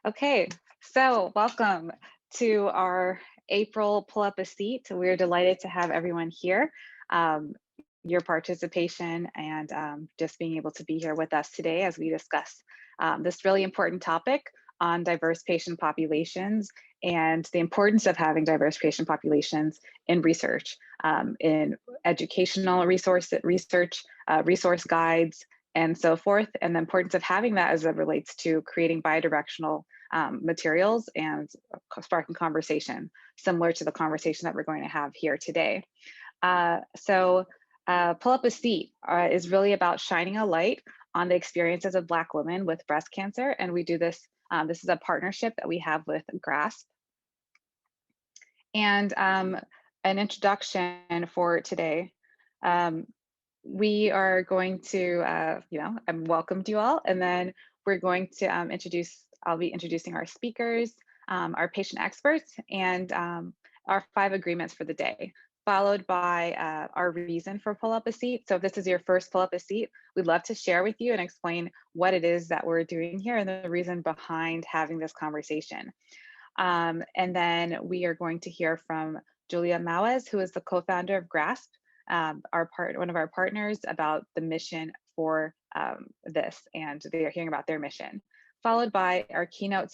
Okay, so welcome to our April Pull Up a Seat. We're delighted to have everyone here. Um, your participation and just being able to be here with us today as we discuss this really important topic on diverse patient populations and the importance of having diverse patient populations in research, in educational research, resource guides, and so forth, and the importance of having that as it relates to creating bi-directional materials and sparking conversation, similar to the conversation that we're going to have here today. Pull Up a Seat is really about shining a light on the experiences of Black women with breast cancer. And we do this, this is a partnership that we have with GRASP. And an introduction for today. We are going to, I've welcomed you all, and then we're going to I'll be introducing our speakers, our patient experts, and our 5 agreements for the day, followed by our reason for Pull Up a Seat. So if this is your first Pull Up a Seat, we'd love to share with you and explain what it is that we're doing here and the reason behind having this conversation. And then we are going to hear from Julia Maues, who is the co-founder of GRASP, one of our partners, about the mission for this, and they are hearing about their mission. Followed by our keynote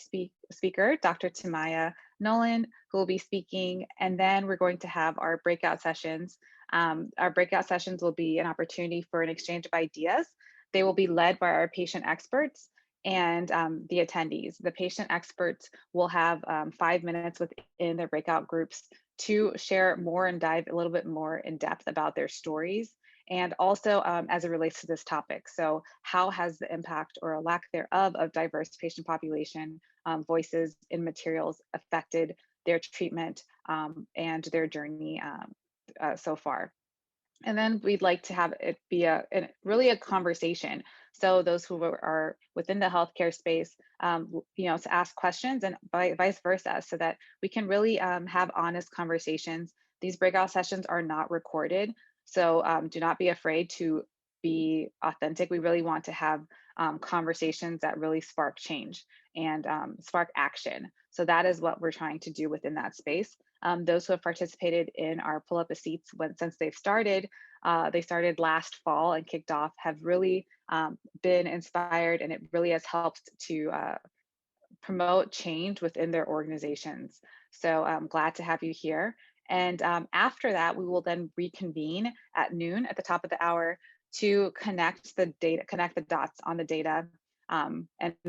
speaker, Dr. Timiya Nolan, who will be speaking, and then we're going to have our breakout sessions. Our breakout sessions will be an opportunity for an exchange of ideas. They will be led by our patient experts and the attendees. The patient experts will have 5 minutes within their breakout groups to share more and dive a little bit more in depth about their stories, and also as it relates to this topic. So how has the impact or a lack thereof of diverse patient population voices in materials affected their treatment and their journey so far? And then we'd like to have it be really a conversation. So those who are within the healthcare space, to ask questions, and vice versa, so that we can really have honest conversations. These breakout sessions are not recorded, so do not be afraid to be authentic. We really want to have conversations that really spark change and spark action. So that is what we're trying to do within that space. Those who have participated in our Pull Up a Seats since they've started, they started last fall and kicked off, have really been inspired, and it really has helped to promote change within their organizations. So I'm glad to have you here. And after that, we will then reconvene at noon at the top of the hour to connect the dots on the data and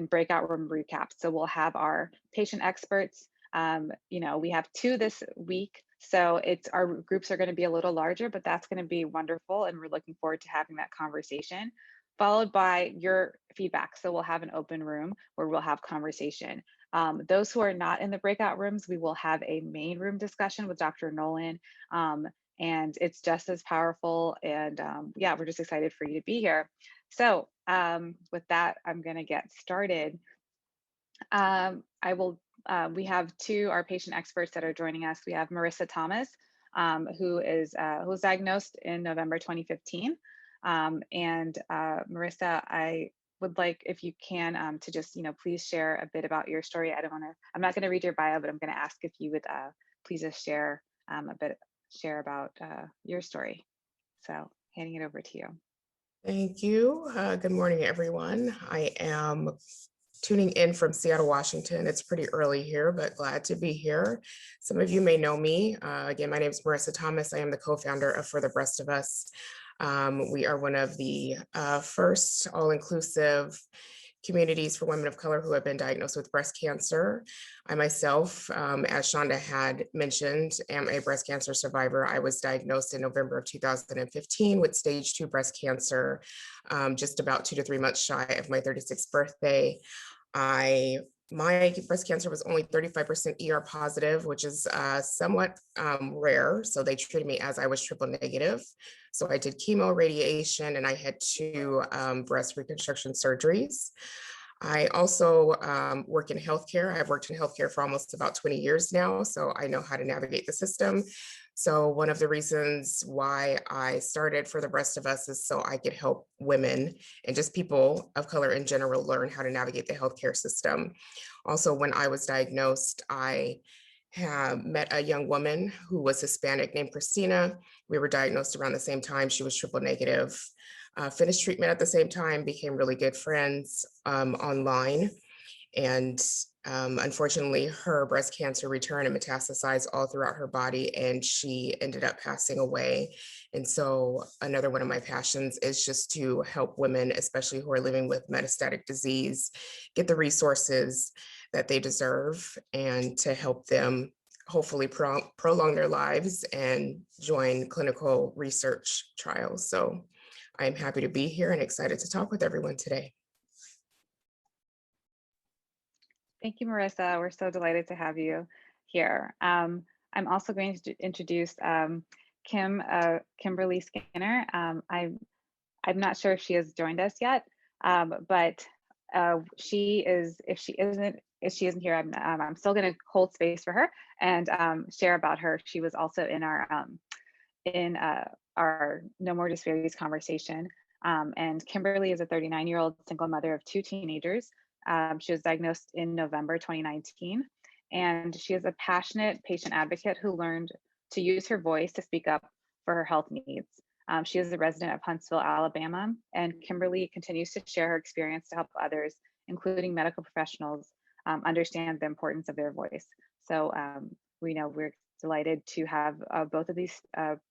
breakout room recaps. So we'll have our patient experts. We have 2 this week, so our groups are going to be a little larger, but that's going to be wonderful, and we're looking forward to having that conversation, followed by your feedback. So we'll have an open room where we'll have conversation. Those who are not in the breakout rooms, we will have a main room discussion with Dr. Nolan, and it's just as powerful. And yeah, we're just excited for you to be here. So with that, I'm going to get started. We have our patient experts that are joining us. We have Marissa Thomas, who was diagnosed in November 2015. Marissa, I would like, if you can, to just, please share a bit about your story. I'm not going to read your bio, but I'm going to ask if you would please just share about your story. So handing it over to you. Thank you. Good morning, everyone. I am tuning in from Seattle, Washington. It's pretty early here, but glad to be here. Some of you may know me. Again, my name is Marissa Thomas. I am the co-founder of For the Rest of Us. We are one of the first all-inclusive communities for women of color who have been diagnosed with breast cancer. I myself, as Shonda had mentioned, am a breast cancer survivor. I was diagnosed in November of 2015 with stage 2 breast cancer, just about 2 to 3 months shy of my 36th birthday. My breast cancer was only 35% ER positive, which is somewhat rare. So they treated me as I was triple negative. So I did chemo, radiation, and I had 2 breast reconstruction surgeries. I also work in healthcare. I've worked in healthcare for almost about 20 years now, so I know how to navigate the system. So one of the reasons why I started For the Rest of Us is so I could help women and just people of color in general learn how to navigate the healthcare system. Also, when I was diagnosed, I have met a young woman who was Hispanic named Christina. We were diagnosed around the same time. She was triple negative. Finished treatment at the same time, became really good friends online. And unfortunately, her breast cancer returned and metastasized all throughout her body, and she ended up passing away. And so, another one of my passions is just to help women, especially who are living with metastatic disease, get the resources that they deserve and to help them hopefully prolong their lives and join clinical research trials. So, I'm happy to be here and excited to talk with everyone today. Thank you, Marissa. We're so delighted to have you here. I'm also going to introduce Kimberly Skinner. I'm not sure if she has joined us yet, but she is. If she isn't here, I'm still going to hold space for her and share about her. She was also in our No More Disparities conversation. And Kimberly is a 39-year-old single mother of 2 teenagers. She was diagnosed in November 2019, and she is a passionate patient advocate who learned to use her voice to speak up for her health needs. She is a resident of Huntsville, Alabama, and Kimberly continues to share her experience to help others, including medical professionals, understand the importance of their voice. So we're delighted to have both of these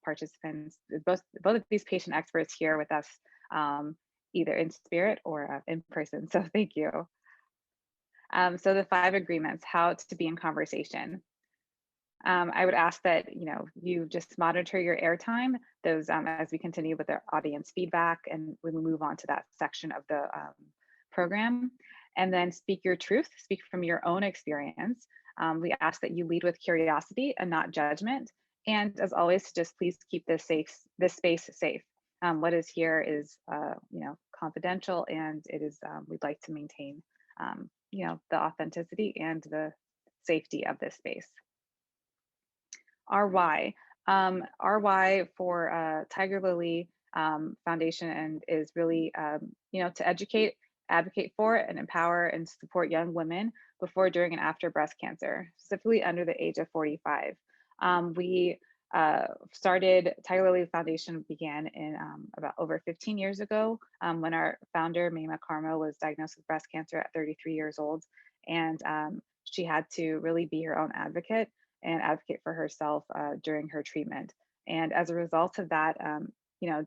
participants, both of these patient experts here with us, either in spirit or in person. So thank you. So the 5 agreements, how to be in conversation. I would ask that you just monitor your airtime, those as we continue with our audience feedback and when we move on to that section of the program. And then speak your truth, speak from your own experience. We ask that you lead with curiosity and not judgment. And as always, just please keep this space safe. What is here is confidential, and it is we'd like to maintain the authenticity and the safety of this space. Our why. Our why for Tigerlily Foundation and is really to educate, advocate for, and empower and support young women before, during, and after breast cancer, specifically under the age of 45. We started Tigerlily Foundation began in about over 15 years ago when our founder, Mayma Karma, was diagnosed with breast cancer at 33 years old. And she had to really be her own advocate and advocate for herself during her treatment. And as a result of that,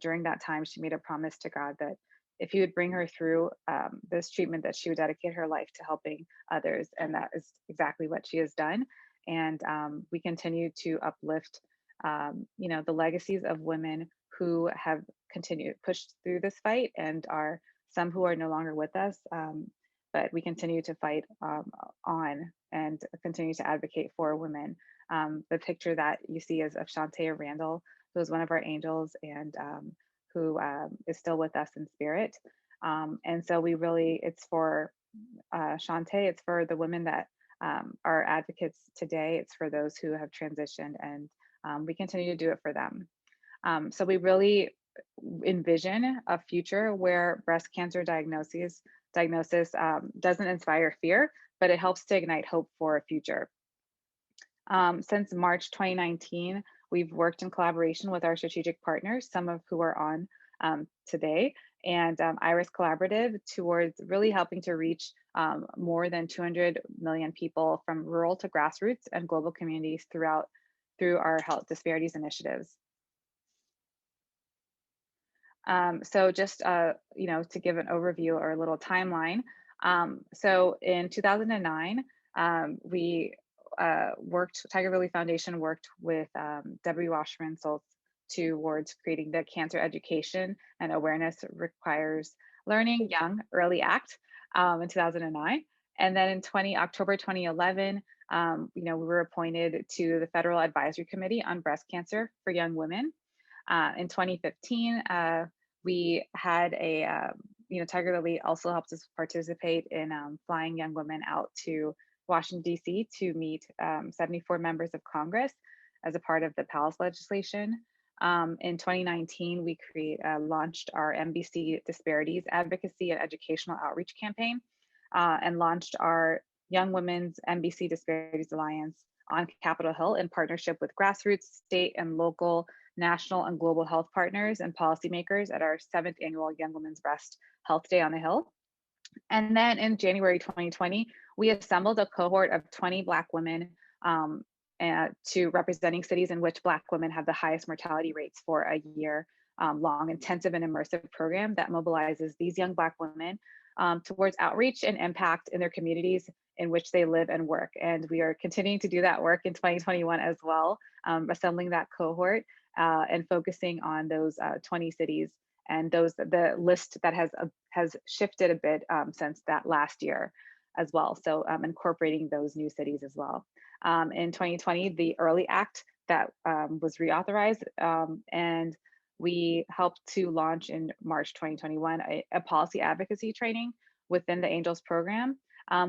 during that time, she made a promise to God that if he would bring her through this treatment, that she would dedicate her life to helping others. And that is exactly what she has done. And we continue to uplift, the legacies of women who have continued pushed through this fight, and are some who are no longer with us. But we continue to fight on and continue to advocate for women. The picture that you see is of Shantae Randall, who is one of our angels and who is still with us in spirit. And so it's for Shantae, it's for the women that are advocates today, it's for those who have transitioned, and we continue to do it for them. So we really envision a future where breast cancer diagnosis doesn't inspire fear, but it helps to ignite hope for a future. Since March 2019, we've worked in collaboration with our strategic partners, some of who are on today, and IRIS Collaborative, towards really helping to reach more than 200 million people from rural to grassroots and global communities through our health disparities initiatives. So just, to give an overview or a little timeline. So in 2009, Tigerlily Foundation worked with Debbie Wasserman Schultz towards creating the Cancer Education and Awareness Requires Learning Young Early Act in 2009. And then in October 2011, we were appointed to the Federal Advisory Committee on Breast Cancer for Young Women. In 2015, we had Tigerlily also helped us participate in flying young women out to Washington, D.C. to meet 74 members of Congress as a part of the PALS legislation. In 2019, we launched our MBC Disparities Advocacy and Educational Outreach campaign and launched our Young Women's MBC Disparities Alliance on Capitol Hill in partnership with grassroots, state and local, national and global health partners and policymakers at our 7th annual Young Women's Breast Health Day on the Hill. And then in January 2020, we assembled a cohort of 20 Black women to representing cities in which Black women have the highest mortality rates for a year long intensive and immersive program that mobilizes these young Black women towards outreach and impact in their communities in which they live and work. And we are continuing to do that work in 2021 as well, assembling that cohort and focusing on those 20 cities and the list that has shifted a bit since that last year as well. So incorporating those new cities as well. In 2020, the Early Act that was reauthorized and we helped to launch in March 2021 a policy advocacy training within the Angels program.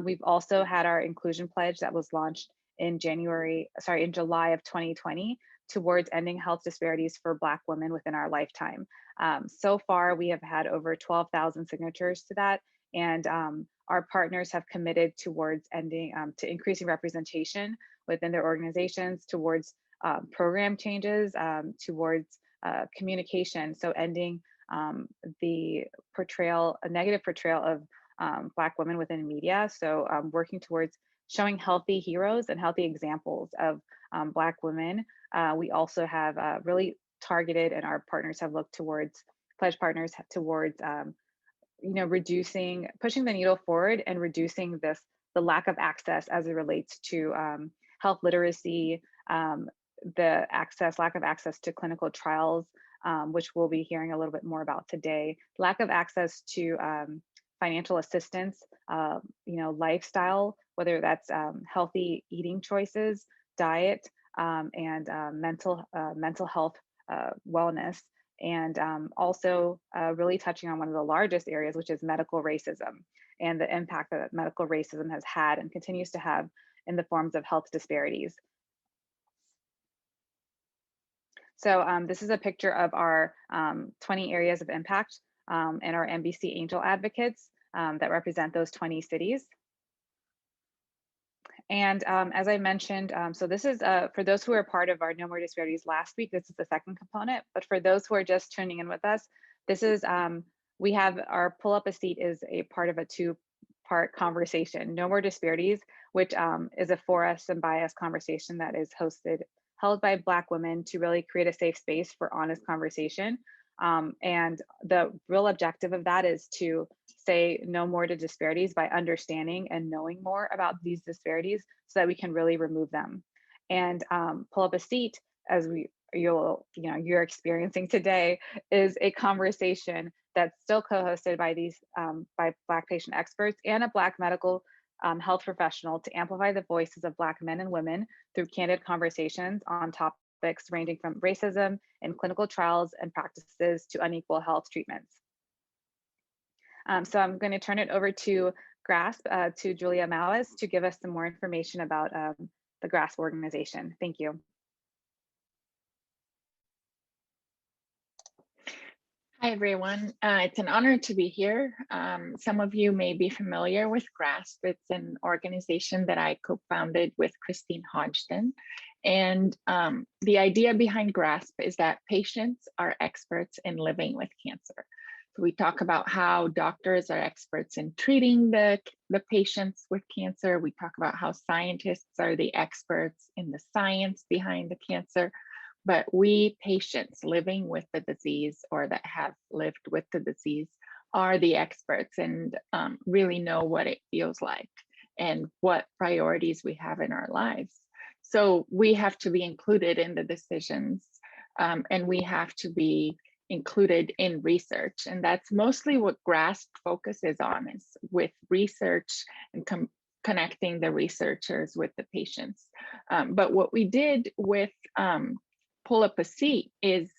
We've also had our inclusion pledge that was launched in July of 2020 towards ending health disparities for Black women within our lifetime. So far, we have had over 12,000 signatures to that, and our partners have committed towards to increasing representation within their organizations, towards program changes, towards communication. So ending the negative portrayal of Black women within media. So working towards showing healthy heroes and healthy examples of Black women. We also have really targeted, and our partners have looked towards, pledge partners towards, pushing the needle forward and reducing the lack of access as it relates to health literacy, the lack of access to clinical trials, which we'll be hearing a little bit more about today, lack of access to financial assistance, lifestyle, whether that's healthy eating choices, diet, and mental health wellness, and also really touching on one of the largest areas, which is medical racism and the impact that medical racism has had and continues to have in the forms of health disparities. So this is a picture of our 20 areas of impact and our MBC Angel advocates that represent those 20 cities. And as I mentioned, so this is for those who are part of our No More Disparities last week, this is the second component, but for those who are just tuning in with us, this is, we have our Pull Up a Seat is a part of a two-part conversation, No More Disparities, which is a For Us and By Us conversation that is held by Black women to really create a safe space for honest conversation. And the real objective of that is to say no more to disparities by understanding and knowing more about these disparities so that we can really remove them. And Pull Up a Seat, as you're experiencing today, is a conversation that's still co-hosted by by Black patient experts and a Black medical health professional to amplify the voices of Black men and women through candid conversations on topics ranging from racism in clinical trials and practices to unequal health treatments. So I'm going to turn it over to GRASP, to Julia Malice, to give us some more information about the GRASP organization. Thank you. Hi, everyone. It's an honor to be here. Some of you may be familiar with GRASP. It's an organization that I co-founded with Christine Hodgson. And the idea behind GRASP is that patients are experts in living with cancer. So we talk about how doctors are experts in treating the patients with cancer. We talk about how scientists are the experts in the science behind the cancer. But we patients living with the disease or that have lived with the disease are the experts and really know what it feels like and what priorities we have in our lives. So we have to be included in the decisions and we have to be included in research. And that's mostly what GRASP focuses on, is with research and connecting the researchers with the patients. But what we did with Pull Up a Seat is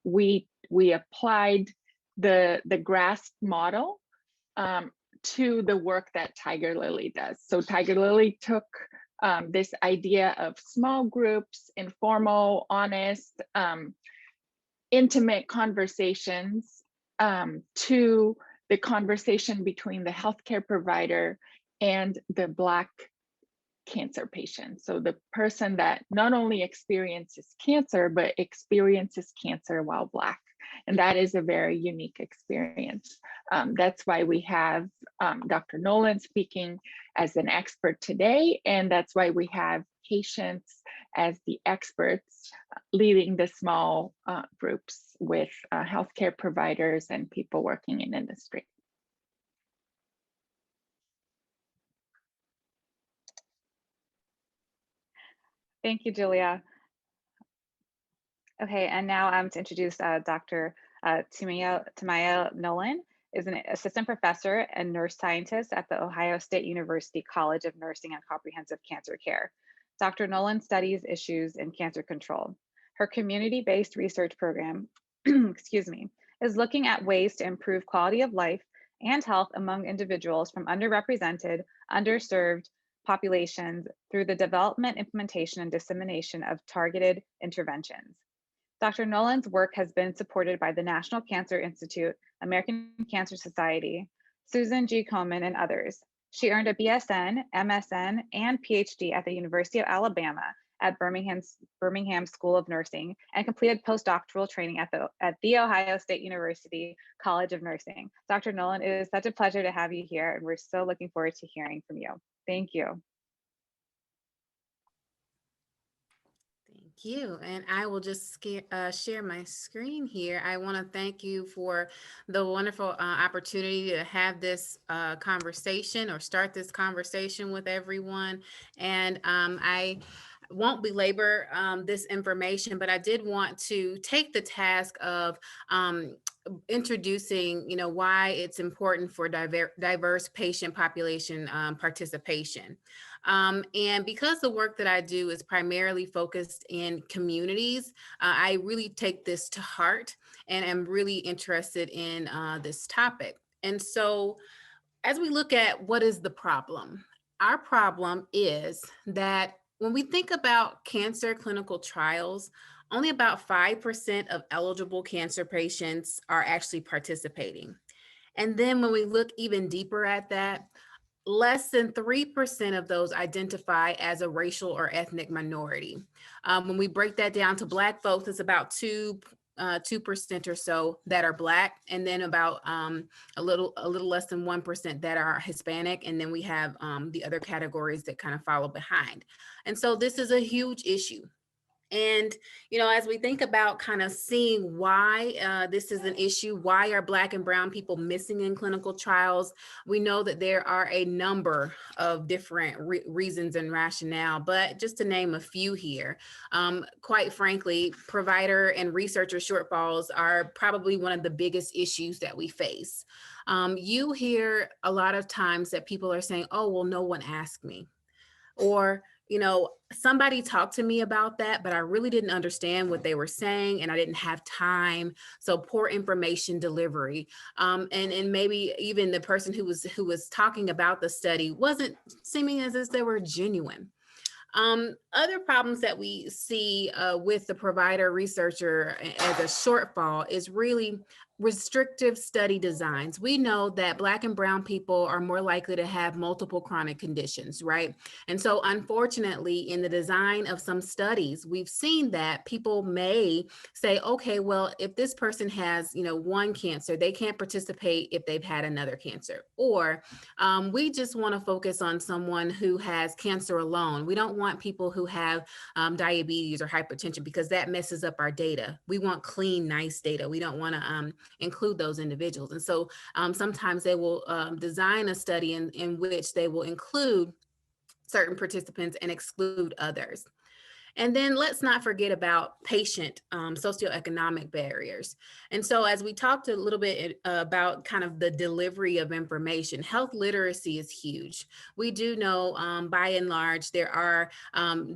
we applied the GRASP model to the work that Tigerlily does. So Tigerlily took this idea of small groups, informal, honest, intimate conversations, to the conversation between the healthcare provider and the Black cancer patient. So the person that not only experiences cancer, but experiences cancer while Black. And that is a very unique experience. That's why we have Dr. Nolan speaking as an expert today. And that's why we have patients as the experts leading the small groups with healthcare providers and people working in industry. Thank you, Julia. Okay, and now I'm to introduce Dr. Tamiya Nolan, is an assistant professor and nurse scientist at the Ohio State University College of Nursing and Comprehensive Cancer Care. Dr. Nolan studies issues in cancer control. Her community-based research program, excuse me, is looking at ways to improve quality of life and health among individuals from underrepresented, underserved populations through the development, implementation, and dissemination of targeted interventions. Dr. Nolan's work has been supported by the National Cancer Institute, American Cancer Society, Susan G. Komen, and others. She earned a BSN, MSN, and PhD at the University of Alabama at Birmingham School of Nursing and completed postdoctoral training at the Ohio State University College of Nursing. Dr. Nolan, it is such a pleasure to have you here, and we're so looking forward to hearing from you. Thank you. Thank you. And I will just share my screen here. I want to thank you for the wonderful opportunity to have this conversation or start this conversation with everyone. And I won't belabor this information, but I did want to take the task of introducing, why it's important for diverse patient population participation. And because the work that I do is primarily focused in communities, I really take this to heart and am really interested in this topic. And so as we look at what is the problem, our problem is that when we think about cancer clinical trials, only about 5% of eligible cancer patients are actually participating. And then when we look even deeper at that, less than 3% of those identify as a racial or ethnic minority. When we break that down to Black folks, it's about 2% or so that are Black, and then about a little less than 1% that are Hispanic, and then we have the other categories that kind of follow behind. And so this is a huge issue. And, as we think about kind of seeing why this is an issue, why are Black and brown people missing in clinical trials, we know that there are a number of different reasons and rationale, but just to name a few here, quite frankly, provider and researcher shortfalls are probably one of the biggest issues that we face. You hear a lot of times that people are saying, oh, well, no one asked me. Or, somebody talked to me about that, but I really didn't understand what they were saying and I didn't have time. So poor information delivery. And maybe even the person who was talking about the study wasn't seeming as if they were genuine. Other problems that we see with the provider researcher as a shortfall is really restrictive study designs. We know that Black and brown people are more likely to have multiple chronic conditions, right? And so unfortunately, in the design of some studies, we've seen that people may say, okay, well, if this person has, one cancer, they can't participate if they've had another cancer. Or we just want to focus on someone who has cancer alone. We don't want people who have diabetes or hypertension because that messes up our data. We want clean, nice data. We don't want to include those individuals. And so sometimes they will design a study in which they will include certain participants and exclude others. And then let's not forget about patient socioeconomic barriers. And so as we talked a little bit about kind of the delivery of information, health literacy is huge. We do know by and large, there are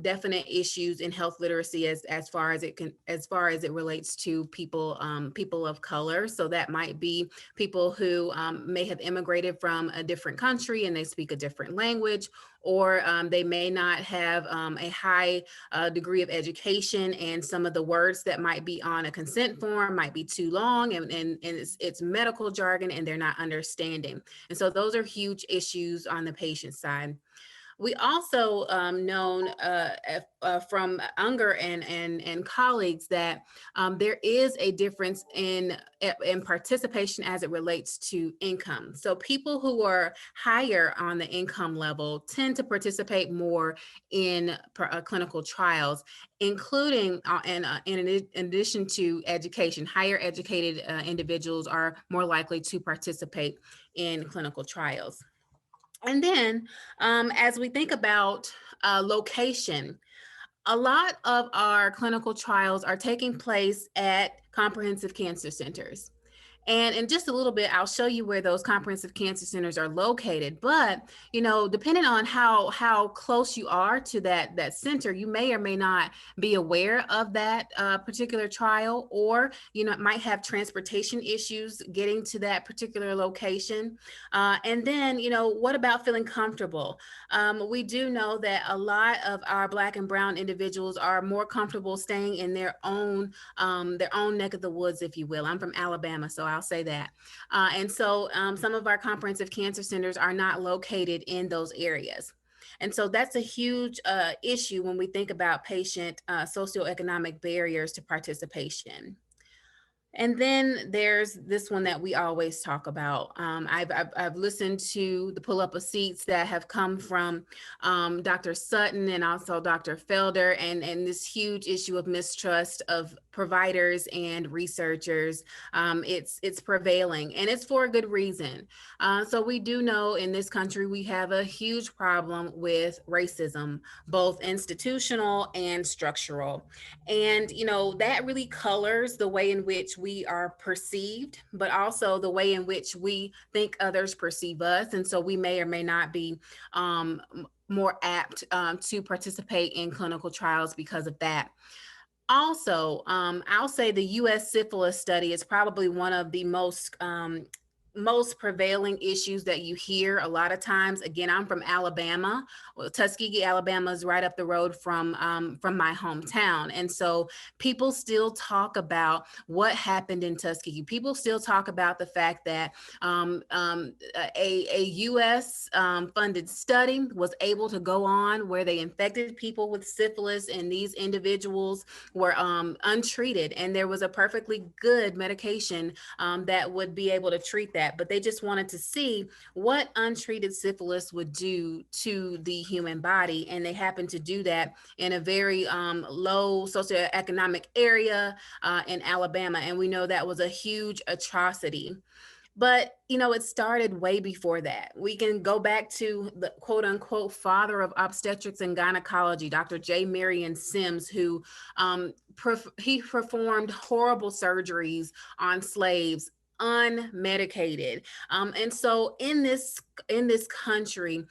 definite issues in health literacy as far as it relates to people of color. So that might be people who may have immigrated from a different country and they speak a different language, or they may not have a high degree of education, and some of the words that might be on a consent form might be too long, and it's medical jargon and they're not understanding. And so those are huge issues on the patient side. We also known from Unger and colleagues that there is a difference in participation as it relates to income. So people who are higher on the income level tend to participate more in clinical trials, including in addition to education. Higher educated individuals are more likely to participate in clinical trials. And then as we think about location, a lot of our clinical trials are taking place at comprehensive cancer centers. And in just a little bit, I'll show you where those comprehensive cancer centers are located. But, you know, depending on how close you are to that center, you may or may not be aware of that particular trial, or, you know, it might have transportation issues getting to that particular location. And then, you know, what about feeling comfortable? We do know that a lot of our Black and Brown individuals are more comfortable staying in their own neck of the woods, if you will. I'm from Alabama, so I'll say that. And so some of our comprehensive cancer centers are not located in those areas. And so that's a huge issue when we think about patient socioeconomic barriers to participation. And then there's this one that we always talk about. I've listened to the pull up of seats that have come from Dr. Sutton and also Dr. Felder, and this huge issue of mistrust of providers and researchers. It's prevailing, and it's for a good reason. So we do know in this country, we have a huge problem with racism, both institutional and structural. And, you know, that really colors the way in which we are perceived, but also the way in which we think others perceive us. And so we may or may not be more apt to participate in clinical trials because of that. Also, I'll say the U.S. syphilis study is probably one of the most prevailing issues that you hear a lot of times. Again, I'm from Alabama. Well, Tuskegee, Alabama is right up the road from my hometown. And so people still talk about what happened in Tuskegee. People still talk about the fact that a U.S. funded study was able to go on where they infected people with syphilis, and these individuals were untreated. And there was a perfectly good medication that would be able to treat that. But they just wanted to see what untreated syphilis would do to the human body. And they happened to do that in a very low socioeconomic area in Alabama. And we know that was a huge atrocity. But, you know, it started way before that. We can go back to the quote unquote father of obstetrics and gynecology, Dr. J. Marion Sims, who he performed horrible surgeries on slaves unmedicated. And so in this country,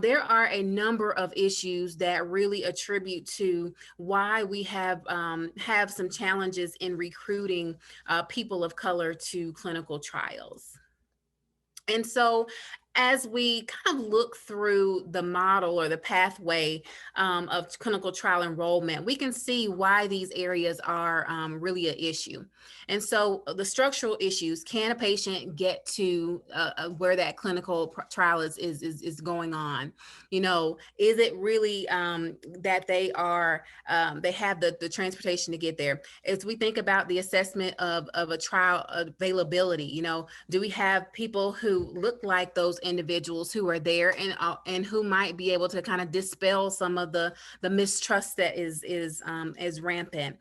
there are a number of issues that really attribute to why we have some challenges in recruiting people of color to clinical trials. And so as we kind of look through the model or the pathway of clinical trial enrollment, we can see why these areas are really an issue. And so the structural issues: can a patient get to where that clinical trial is going on? You know, is it really that they have the transportation to get there? As we think about the assessment of a trial availability, you know, do we have people who look like those individuals who are there and who might be able to kind of dispel some of the mistrust that is rampant?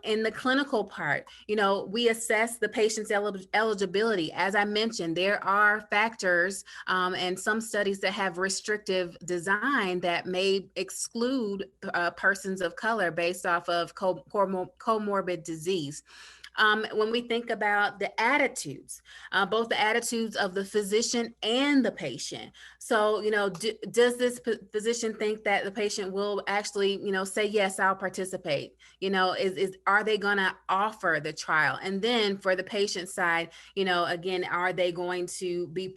In the clinical part, we assess the patient's eligibility. As I mentioned, there are factors and some studies that have restrictive design that may exclude persons of color based off of comorbid disease. When we think about the attitudes, both the attitudes of the physician and the patient. So, does this physician think that the patient will actually, say, yes, I'll participate? Are they going to offer the trial? And then for the patient side, again, are they going to be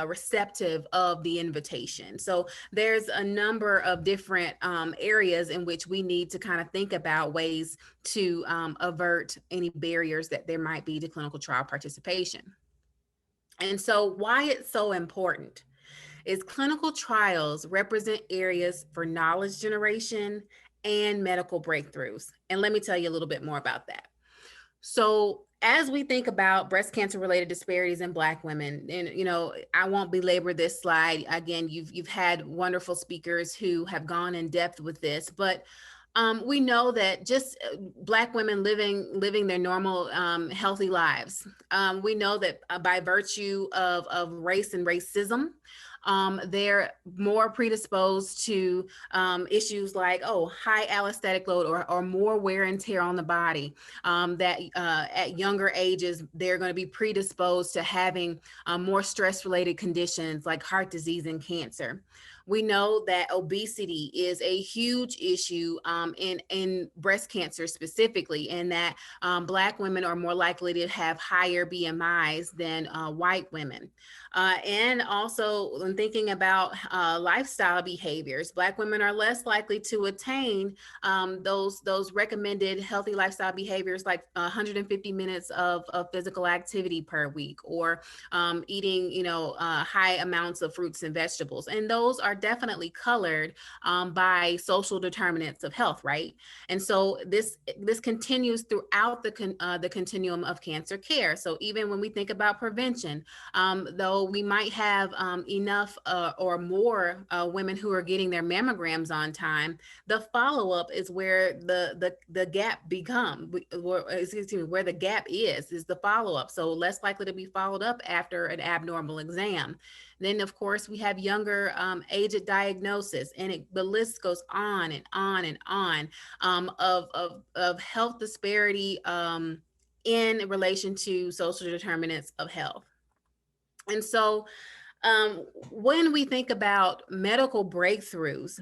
receptive of the invitation? So there's a number of different areas in which we need to kind of think about ways to avert any barriers that there might be to clinical trial participation. And so why it's so important is clinical trials represent areas for knowledge generation and medical breakthroughs. And let me tell you a little bit more about that. So as we think about breast cancer related disparities in Black women, and I won't belabor this slide. Again, you've had wonderful speakers who have gone in depth with this, but we know that just Black women living their normal, healthy lives. We know that by virtue of race and racism, they're more predisposed to issues like, high allostatic load or more wear and tear on the body, that at younger ages, they're going to be predisposed to having more stress-related conditions like heart disease and cancer. We know that obesity is a huge issue in breast cancer specifically, and that Black women are more likely to have higher BMIs than white women. And also when thinking about lifestyle behaviors, Black women are less likely to attain those recommended healthy lifestyle behaviors like 150 minutes of physical activity per week, or eating, high amounts of fruits and vegetables. And those are definitely colored by social determinants of health, right? And so this continues throughout the continuum of cancer care. So even when we think about prevention, though we might have enough or more women who are getting their mammograms on time, the follow-up is where the gap where the gap is the follow-up. So less likely to be followed up after an abnormal exam. Then, of course, we have younger age at diagnosis, and the list goes on and on and on of health disparity in relation to social determinants of health. And so when we think about medical breakthroughs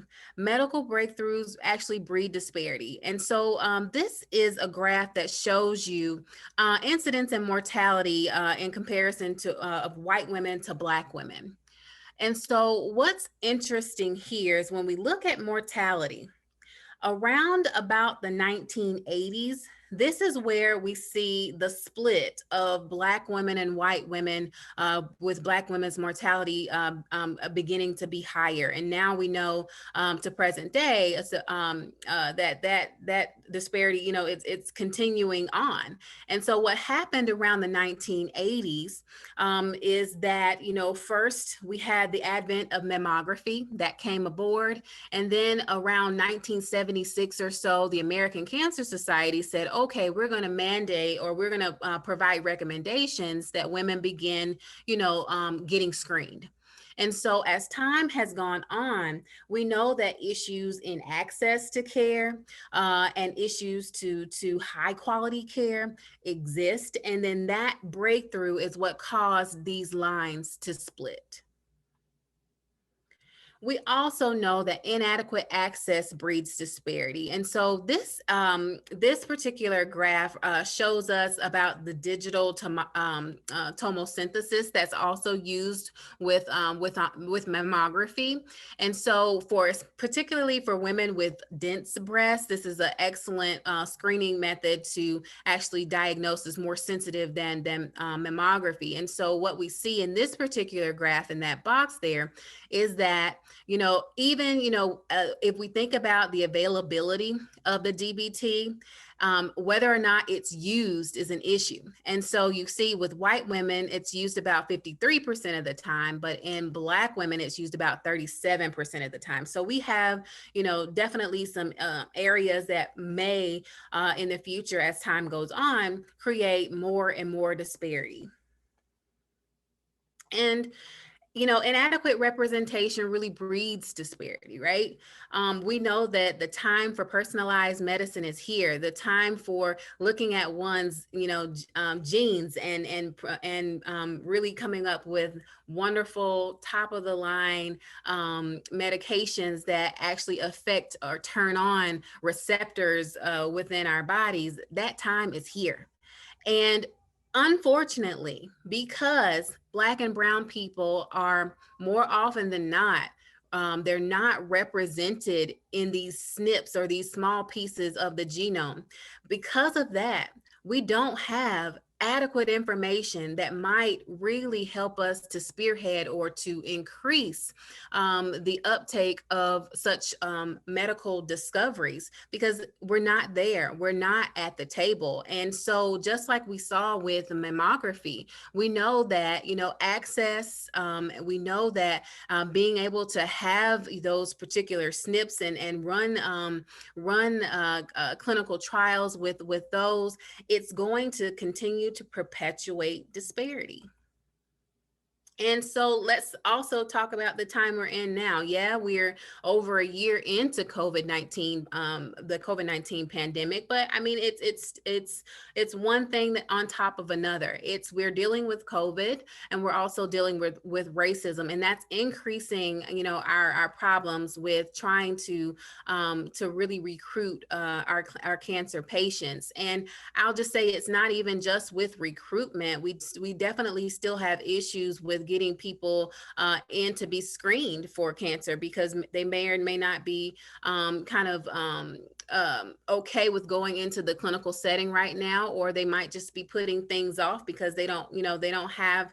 actually breed disparity. And so this is a graph that shows you incidence and mortality in comparison to of white women to Black women. And so what's interesting here is when we look at mortality, around about the 1980s, this is where we see the split of Black women and white women, with Black women's mortality beginning to be higher. And now we know to present day that disparity, it's continuing on. And so what happened around the 1980s is that, first we had the advent of mammography that came aboard. And then around 1976 or so, the American Cancer Society said, okay, we're going to mandate, or we're going to provide recommendations that women begin, getting screened. And so as time has gone on, we know that issues in access to care and issues to high quality care exist. And then that breakthrough is what caused these lines to split. We also know that inadequate access breeds disparity. And so this particular graph shows us about the digital tomosynthesis that's also used with mammography. And so particularly for women with dense breasts, this is an excellent screening method to actually diagnose as more sensitive than mammography. And so what we see in this particular graph in that box there is that even, if we think about the availability of the DBT, whether or not it's used is an issue. And so you see with white women, it's used about 53% of the time, but in Black women, it's used about 37% of the time. So we have, definitely some areas that may, in the future, as time goes on, create more and more disparity. And inadequate representation really breeds disparity, right? We know that the time for personalized medicine is here. The time for looking at one's, genes and really coming up with wonderful top of the line medications that actually affect or turn on receptors within our bodies. That time is here. And unfortunately, because Black and brown people are more often than not, they're not represented in these SNPs or these small pieces of the genome. Because of that, we don't have adequate information that might really help us to spearhead or to increase the uptake of such medical discoveries, because we're not there, we're not at the table. And so just like we saw with mammography, we know that, access, we know that being able to have those particular SNPs and run clinical trials with those, it's going to continue to perpetuate disparity. And so let's also talk about the time we're in now. Yeah, we're over a year into COVID-19, the COVID-19 pandemic, but I mean, it's one thing that on top of another. We're dealing with COVID, and we're also dealing with racism, and that's increasing, our problems with trying to really recruit our cancer patients. And I'll just say it's not even just with recruitment. We definitely still have issues with getting people in to be screened for cancer, because they may or may not be okay with going into the clinical setting right now, or they might just be putting things off because they don't have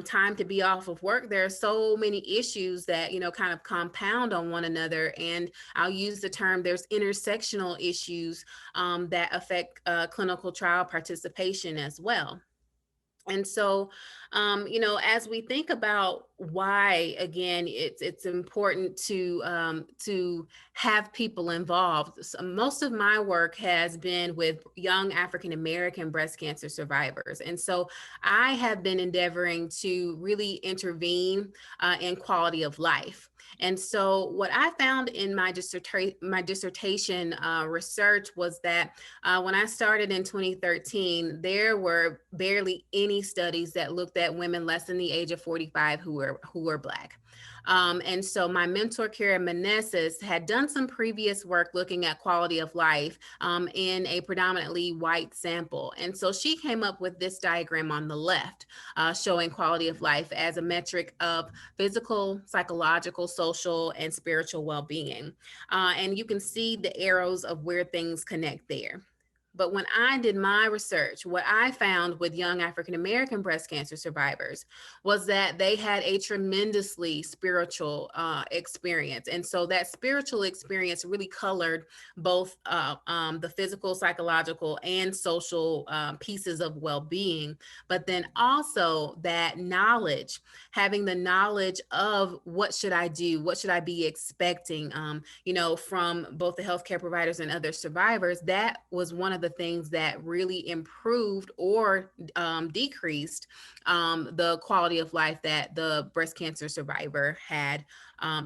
time to be off of work. There are so many issues that kind of compound on one another, and I'll use the term, there's intersectional issues that affect clinical trial participation as well. And so, as we think about why, again, it's important to have people involved. So most of my work has been with young African American breast cancer survivors, and so I have been endeavoring to really intervene in quality of life. And so what I found in my dissertation research was that when I started in 2013, there were barely any studies that looked at women less than the age of 45 who were Black. And so my mentor, Karen Meneses, had done some previous work looking at quality of life in a predominantly white sample. And so she came up with this diagram on the left, showing quality of life as a metric of physical, psychological, social, and spiritual well-being. And you can see the arrows of where things connect there. But when I did my research, what I found with young African-American breast cancer survivors was that they had a tremendously spiritual experience. And so that spiritual experience really colored both the physical, psychological, and social pieces of well-being, but then also that knowledge, having the knowledge of what should I do, what should I be expecting, from both the healthcare providers and other survivors. That was one of the things that really improved or decreased the quality of life that the breast cancer survivor had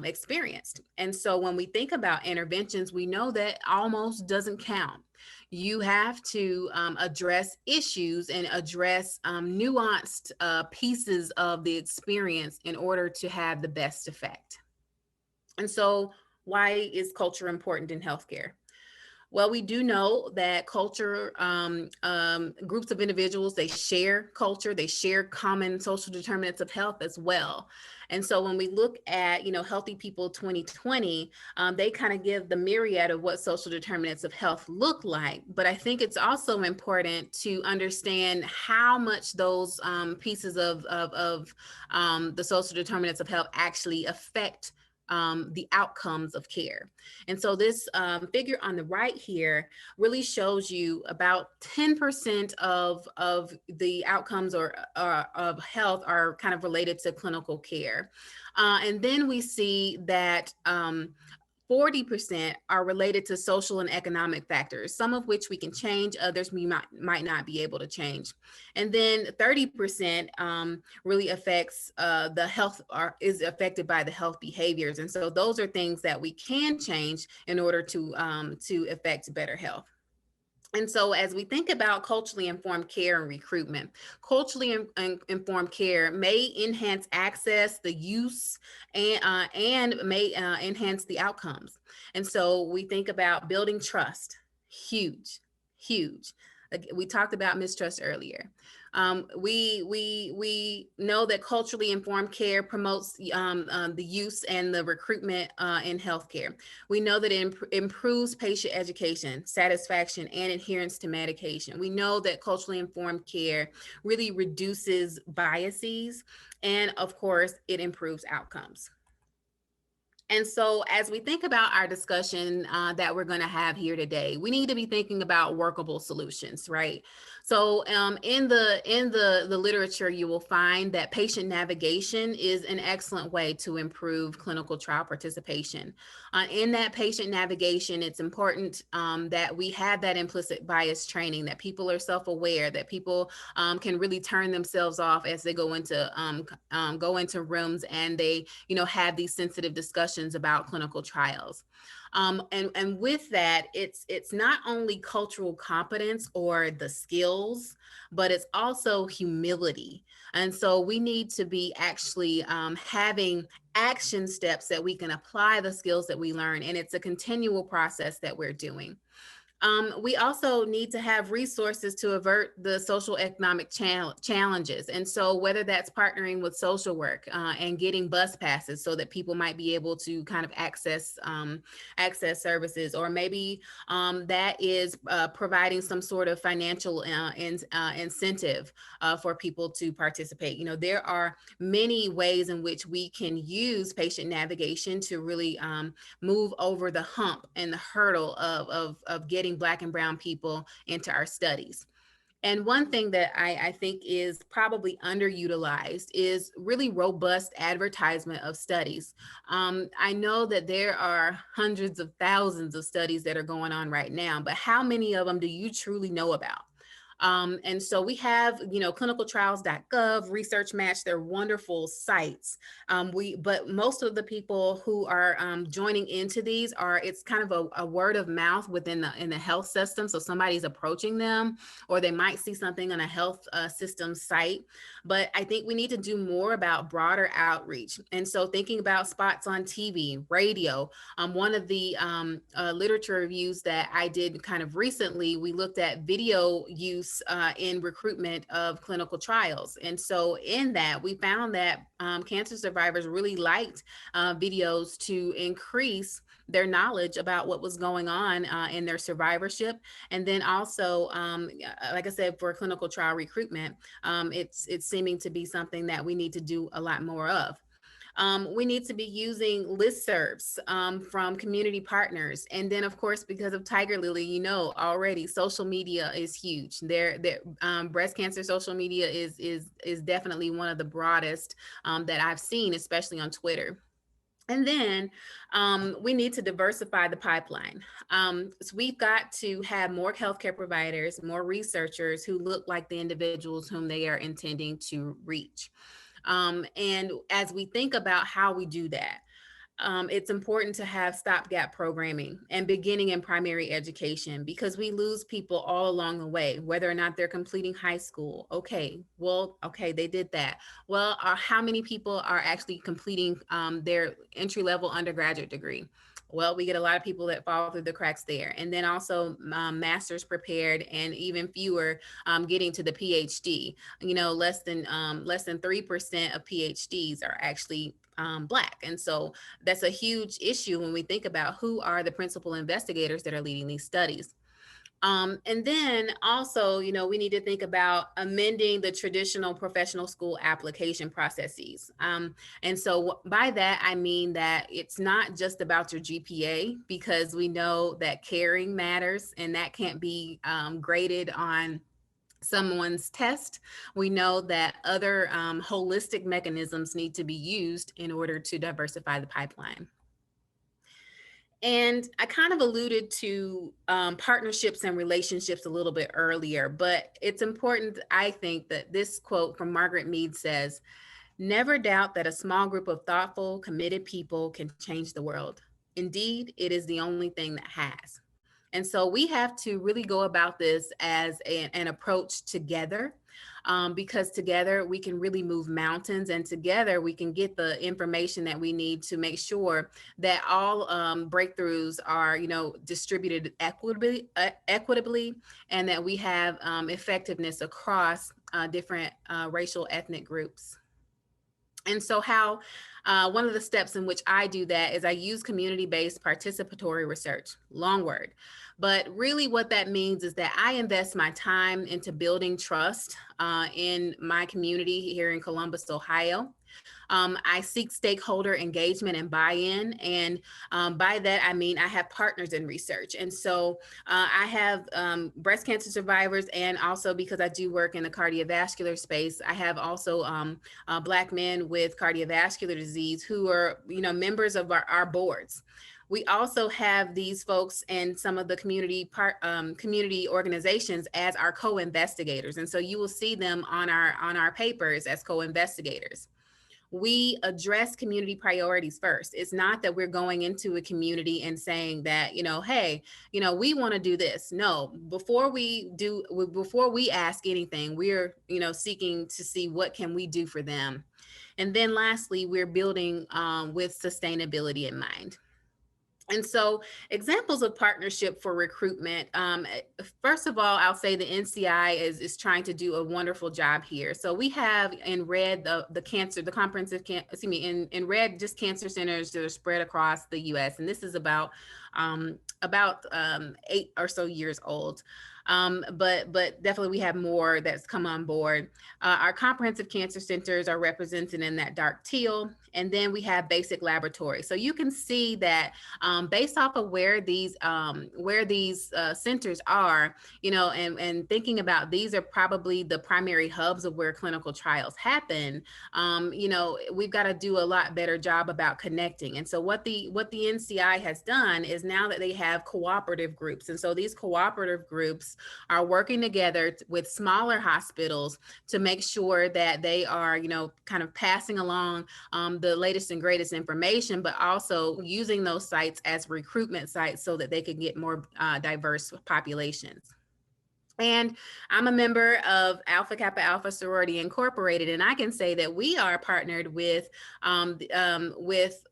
experienced. And so when we think about interventions, we know that almost doesn't count. You have to address issues and address nuanced pieces of the experience in order to have the best effect. And so why is culture important in healthcare? Well, we do know that culture, groups of individuals, they share culture, they share common social determinants of health as well. And so when we look at, Healthy People 2020, they kind of give the myriad of what social determinants of health look like. But I think it's also important to understand how much those pieces of the social determinants of health actually affect the outcomes of care. And so this figure on the right here really shows you about 10% of the outcomes or of health are kind of related to clinical care. And then we see that 40% are related to social and economic factors, some of which we can change, others we might not be able to change. And then 30% really affects the health, or is affected by the health behaviors. And so those are things that we can change in order to affect better health. And so as we think about culturally informed care and recruitment, culturally informed care may enhance access, the use, and may enhance the outcomes. And so we think about building trust, huge, huge. Like we talked about mistrust earlier. We know that culturally informed care promotes the use and the recruitment in healthcare. We know that it improves patient education, satisfaction, and adherence to medication. We know that culturally informed care really reduces biases, and of course, it improves outcomes. And so as we think about our discussion that we're going to have here today, we need to be thinking about workable solutions, right? So in the literature, you will find that patient navigation is an excellent way to improve clinical trial participation. In that patient navigation, it's important that we have that implicit bias training, that people are self-aware, that people can really turn themselves off as they go into rooms and they, have these sensitive discussions about clinical trials. And with that, it's not only cultural competence or the skills, but it's also humility. And so we need to be actually having action steps that we can apply the skills that we learn. And it's a continual process that we're doing. We also need to have resources to avert the social economic challenges. And so whether that's partnering with social work and getting bus passes so that people might be able to kind of access services, or maybe that is providing some sort of financial incentive for people to participate. There are many ways in which we can use patient navigation to really move over the hump and the hurdle of getting Black and Brown people into our studies. And one thing that I think is probably underutilized is really robust advertisement of studies. I know that there are hundreds of thousands of studies that are going on right now, but how many of them do you truly know about? And so we have, clinicaltrials.gov, Research Match, they're wonderful sites. But most of the people who are joining into these it's kind of a word of mouth in the health system. So somebody's approaching them, or they might see something on a health system site. But I think we need to do more about broader outreach. And so thinking about spots on TV, radio, one of the literature reviews that I did kind of recently, we looked at video use in recruitment of clinical trials. And so in that, we found that cancer survivors really liked videos to increase their knowledge about what was going on in their survivorship. And then also, like I said, for clinical trial recruitment, it's seeming to be something that we need to do a lot more of. We need to be using listservs from community partners. And then, of course, because of Tigerlily, already social media is huge. Breast cancer social media is definitely one of the broadest that I've seen, especially on Twitter. And then we need to diversify the pipeline. So we've got to have more healthcare providers, more researchers who look like the individuals whom they are intending to reach. And as we think about how we do that, it's important to have stopgap programming and beginning and primary education, because we lose people all along the way, whether or not they're completing high school. Okay, they did that. Well, how many people are actually completing their entry-level undergraduate degree? Well, we get a lot of people that fall through the cracks there. And then also master's prepared, and even fewer getting to the PhD. Less than 3% of PhDs are actually Black. And so that's a huge issue when we think about who are the principal investigators that are leading these studies. And then also, we need to think about amending the traditional professional school application processes. And so by that, I mean that it's not just about your GPA, because we know that caring matters and that can't be graded on someone's test. We know that other holistic mechanisms need to be used in order to diversify the pipeline. And I kind of alluded to partnerships and relationships a little bit earlier, but it's important, I think, that this quote from Margaret Mead says, "Never doubt that a small group of thoughtful, committed people can change the world. Indeed, it is the only thing that has." And so we have to really go about this as an approach together, because together we can really move mountains, and together we can get the information that we need to make sure that all breakthroughs are, distributed equitably, and that we have effectiveness across different racial ethnic groups. And so one of the steps in which I do that is I use community-based participatory research, long word. But really what that means is that I invest my time into building trust in my community here in Columbus, Ohio. I seek stakeholder engagement and buy-in. And by that, I mean, I have partners in research. And so I have breast cancer survivors, and also because I do work in the cardiovascular space, I have also Black men with cardiovascular disease who are, members of our boards. We also have these folks and some of the community organizations as our co-investigators. And so you will see them on our papers as co-investigators. We address community priorities first. It's not that we're going into a community and saying that, hey, we want to do this. No, before we ask anything, we're, seeking to see what can we do for them. And then lastly, we're building with sustainability in mind. And so examples of partnership for recruitment, first of all, I'll say the NCI is trying to do a wonderful job here. So we have in red in red just cancer centers that are spread across the US. And this is about 8 or so years old. But definitely we have more that's come on board. Our comprehensive cancer centers are represented in that dark teal. And then we have basic laboratories. So you can see that based off of where these centers are, and thinking about these are probably the primary hubs of where clinical trials happen, we've got to do a lot better job about connecting. And so what the NCI has done is now that they have cooperative groups. And so these cooperative groups are working together with smaller hospitals to make sure that they are, kind of passing along the latest and greatest information, but also using those sites as recruitment sites so that they can get more diverse populations. And I'm a member of Alpha Kappa Alpha Sorority Incorporated, and I can say that we are partnered with the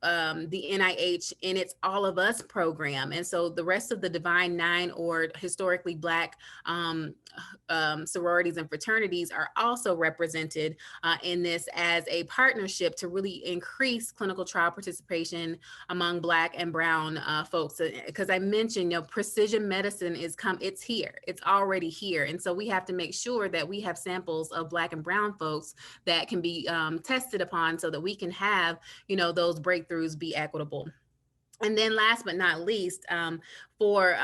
NIH in its All of Us program. And so the rest of the Divine Nine, or historically Black sororities and fraternities, are also represented in this as a partnership to really increase clinical trial participation among Black and Brown folks. Because I mentioned, precision medicine it's here, it's already here. And so we have to make sure that we have samples of Black and Brown folks that can be tested upon so that we can have, those breakthroughs be equitable. And then last but not least, for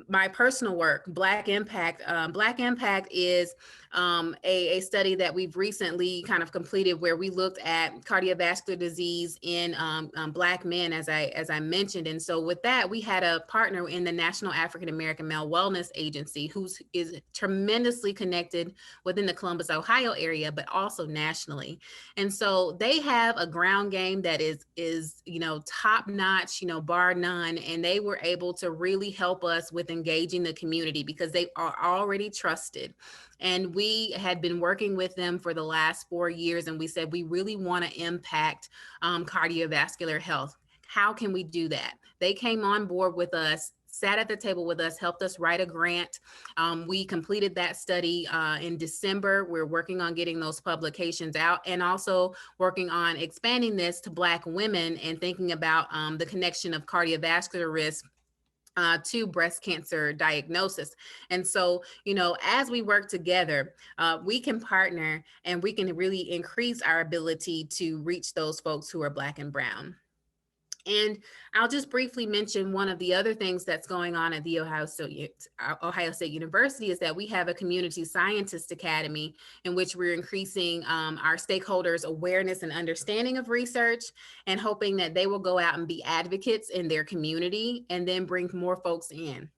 my personal work, Black Impact. Black Impact is a study that we've recently kind of completed where we looked at cardiovascular disease in Black men, as I mentioned. And so with that, we had a partner in the National African American Male Wellness Agency, who is tremendously connected within the Columbus, Ohio area, but also nationally. And so they have a ground game that is top notch, bar none. And they were able to really help us with engaging the community because they are already trusted. And we had been working with them for the last 4 years. And we said, we really want to impact cardiovascular health. How can we do that? They came on board with us, sat at the table with us, helped us write a grant. We completed that study in December. We're working on getting those publications out and also working on expanding this to Black women and thinking about the connection of cardiovascular risk to breast cancer diagnosis. And so, as we work together, we can partner and we can really increase our ability to reach those folks who are Black and Brown. And I'll just briefly mention one of the other things that's going on at the Ohio State University is that we have a Community Scientist Academy in which we're increasing our stakeholders' awareness and understanding of research and hoping that they will go out and be advocates in their community and then bring more folks in.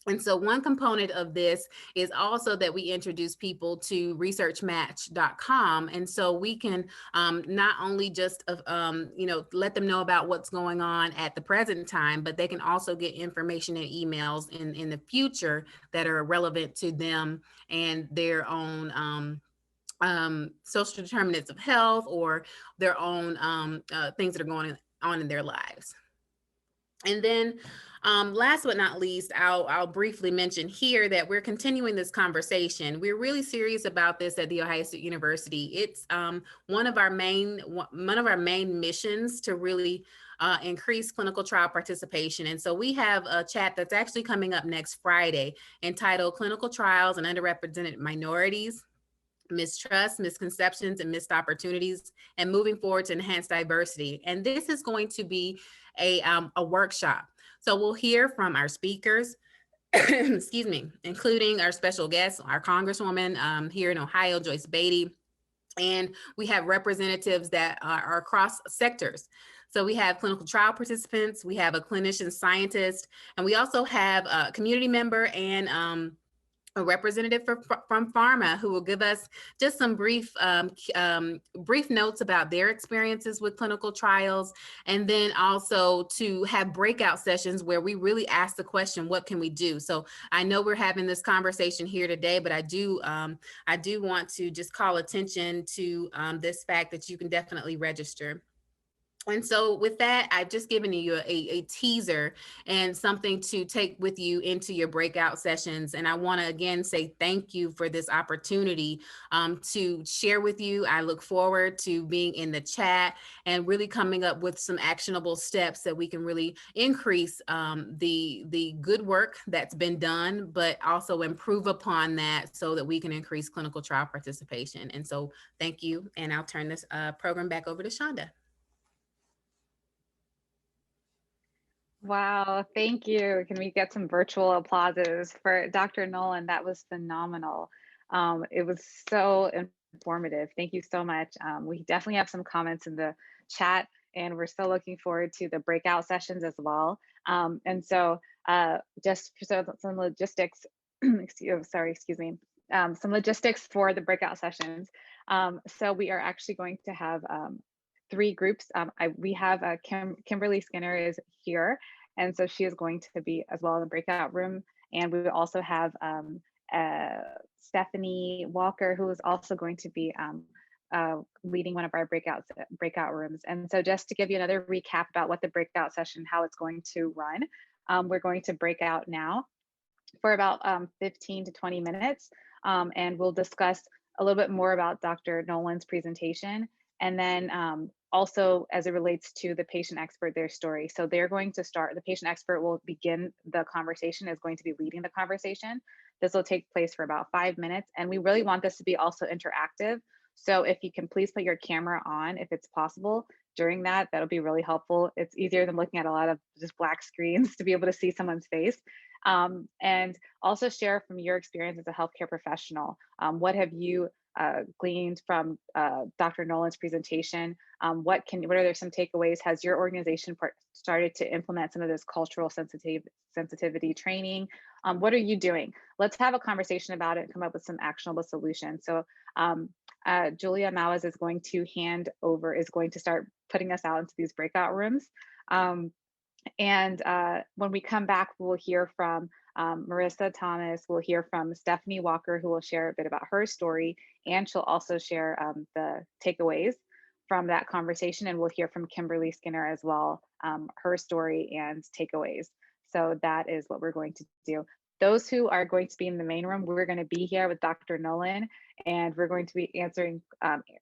And so one component of this is also that we introduce people to researchmatch.com. And so we can not only just, let them know about what's going on at the present time, but they can also get information and emails in the future that are relevant to them and their own social determinants of health or their own things that are going on in their lives. And then last but not least, I'll briefly mention here that we're continuing this conversation. We're really serious about this at The Ohio State University. It's one of our main missions to really increase clinical trial participation. And so we have a chat that's actually coming up next Friday entitled Clinical Trials and Underrepresented Minorities, Mistrust, Misconceptions, and Missed Opportunities, and Moving Forward to Enhance Diversity. And this is going to be a workshop. So we'll hear from our speakers, excuse me, including our special guest, our Congresswoman here in Ohio, Joyce Beatty. And we have representatives that are across sectors. So we have clinical trial participants, we have a clinician scientist, and we also have a community member and a representative from pharma who will give us just some brief notes about their experiences with clinical trials, and then also to have breakout sessions where we really ask the question, what can we do? So I know we're having this conversation here today, but I do want to just call attention to this fact that you can definitely register. And so with that, I've just given you a teaser and something to take with you into your breakout sessions. And I want to again say thank you for this opportunity to share with you. I look forward to being in the chat and really coming up with some actionable steps that we can really increase the good work that's been done, but also improve upon that so that we can increase clinical trial participation. And so thank you. And I'll turn this program back over to Shonda. Wow, thank you. Can we get some virtual applauses for Dr. Nolan? That was phenomenal. It was so informative. Thank you so much. We definitely have some comments in the chat, and we're still looking forward to the breakout sessions as well. And so just for some logistics, excuse me, some logistics for the breakout sessions. So we are actually going to have 3 groups. We have Kimberly Skinner is here, and so she is going to be as well in the breakout room. And we also have Stephanie Walker, who is also going to be leading one of our breakout rooms. And so just to give you another recap about what the breakout session, how it's going to run, we're going to break out now for about 15 to 20 minutes, and we'll discuss a little bit more about Dr. Nolan's presentation. And then also as it relates to the patient expert, their story. So they're going to start, the patient expert will begin the conversation, is going to be leading the conversation. This will take place for about 5 minutes. And we really want this to be also interactive. So if you can please put your camera on, if it's possible, during that, that'll be really helpful. It's easier than looking at a lot of just black screens to be able to see someone's face. And also share from your experience as a healthcare professional. What have you gleaned from Dr. Nolan's presentation? What are there some takeaways? Has your organization started to implement some of this cultural sensitivity training? What are you doing? Let's have a conversation about it and come up with some actionable solutions. So Julia Mawaz is going to start putting us out into these breakout rooms. And when we come back, we'll hear from Marissa Thomas, we'll hear from Stephanie Walker, who will share a bit about her story, and she'll also share the takeaways from that conversation. And we'll hear from Kimberly Skinner as well, her story and takeaways. So that is what we're going to do. Those who are going to be in the main room, we're going to be here with Dr. Nolan, and we're going to be answering,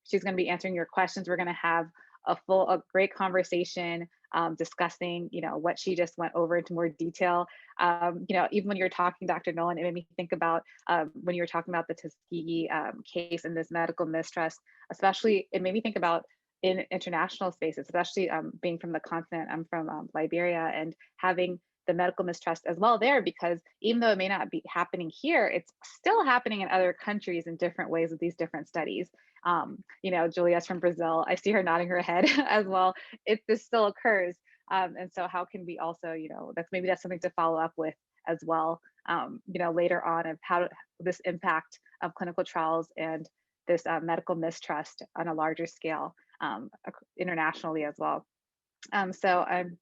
she's going to be answering your questions. We're going to have a great conversation, discussing, what she just went over into more detail. Even when you're talking, Dr. Nolan, it made me think about when you were talking about the Tuskegee case and this medical mistrust, especially, it made me think about in international spaces, especially being from the continent. I'm from Liberia, and having the medical mistrust as well there, because even though it may not be happening here, it's still happening in other countries in different ways with these different studies. Julia's from Brazil. I see her nodding her head as well. This still occurs. And so how can we also, that's something to follow up with as well, later on, of how this impact of clinical trials and this medical mistrust on a larger scale internationally as well. So I'm,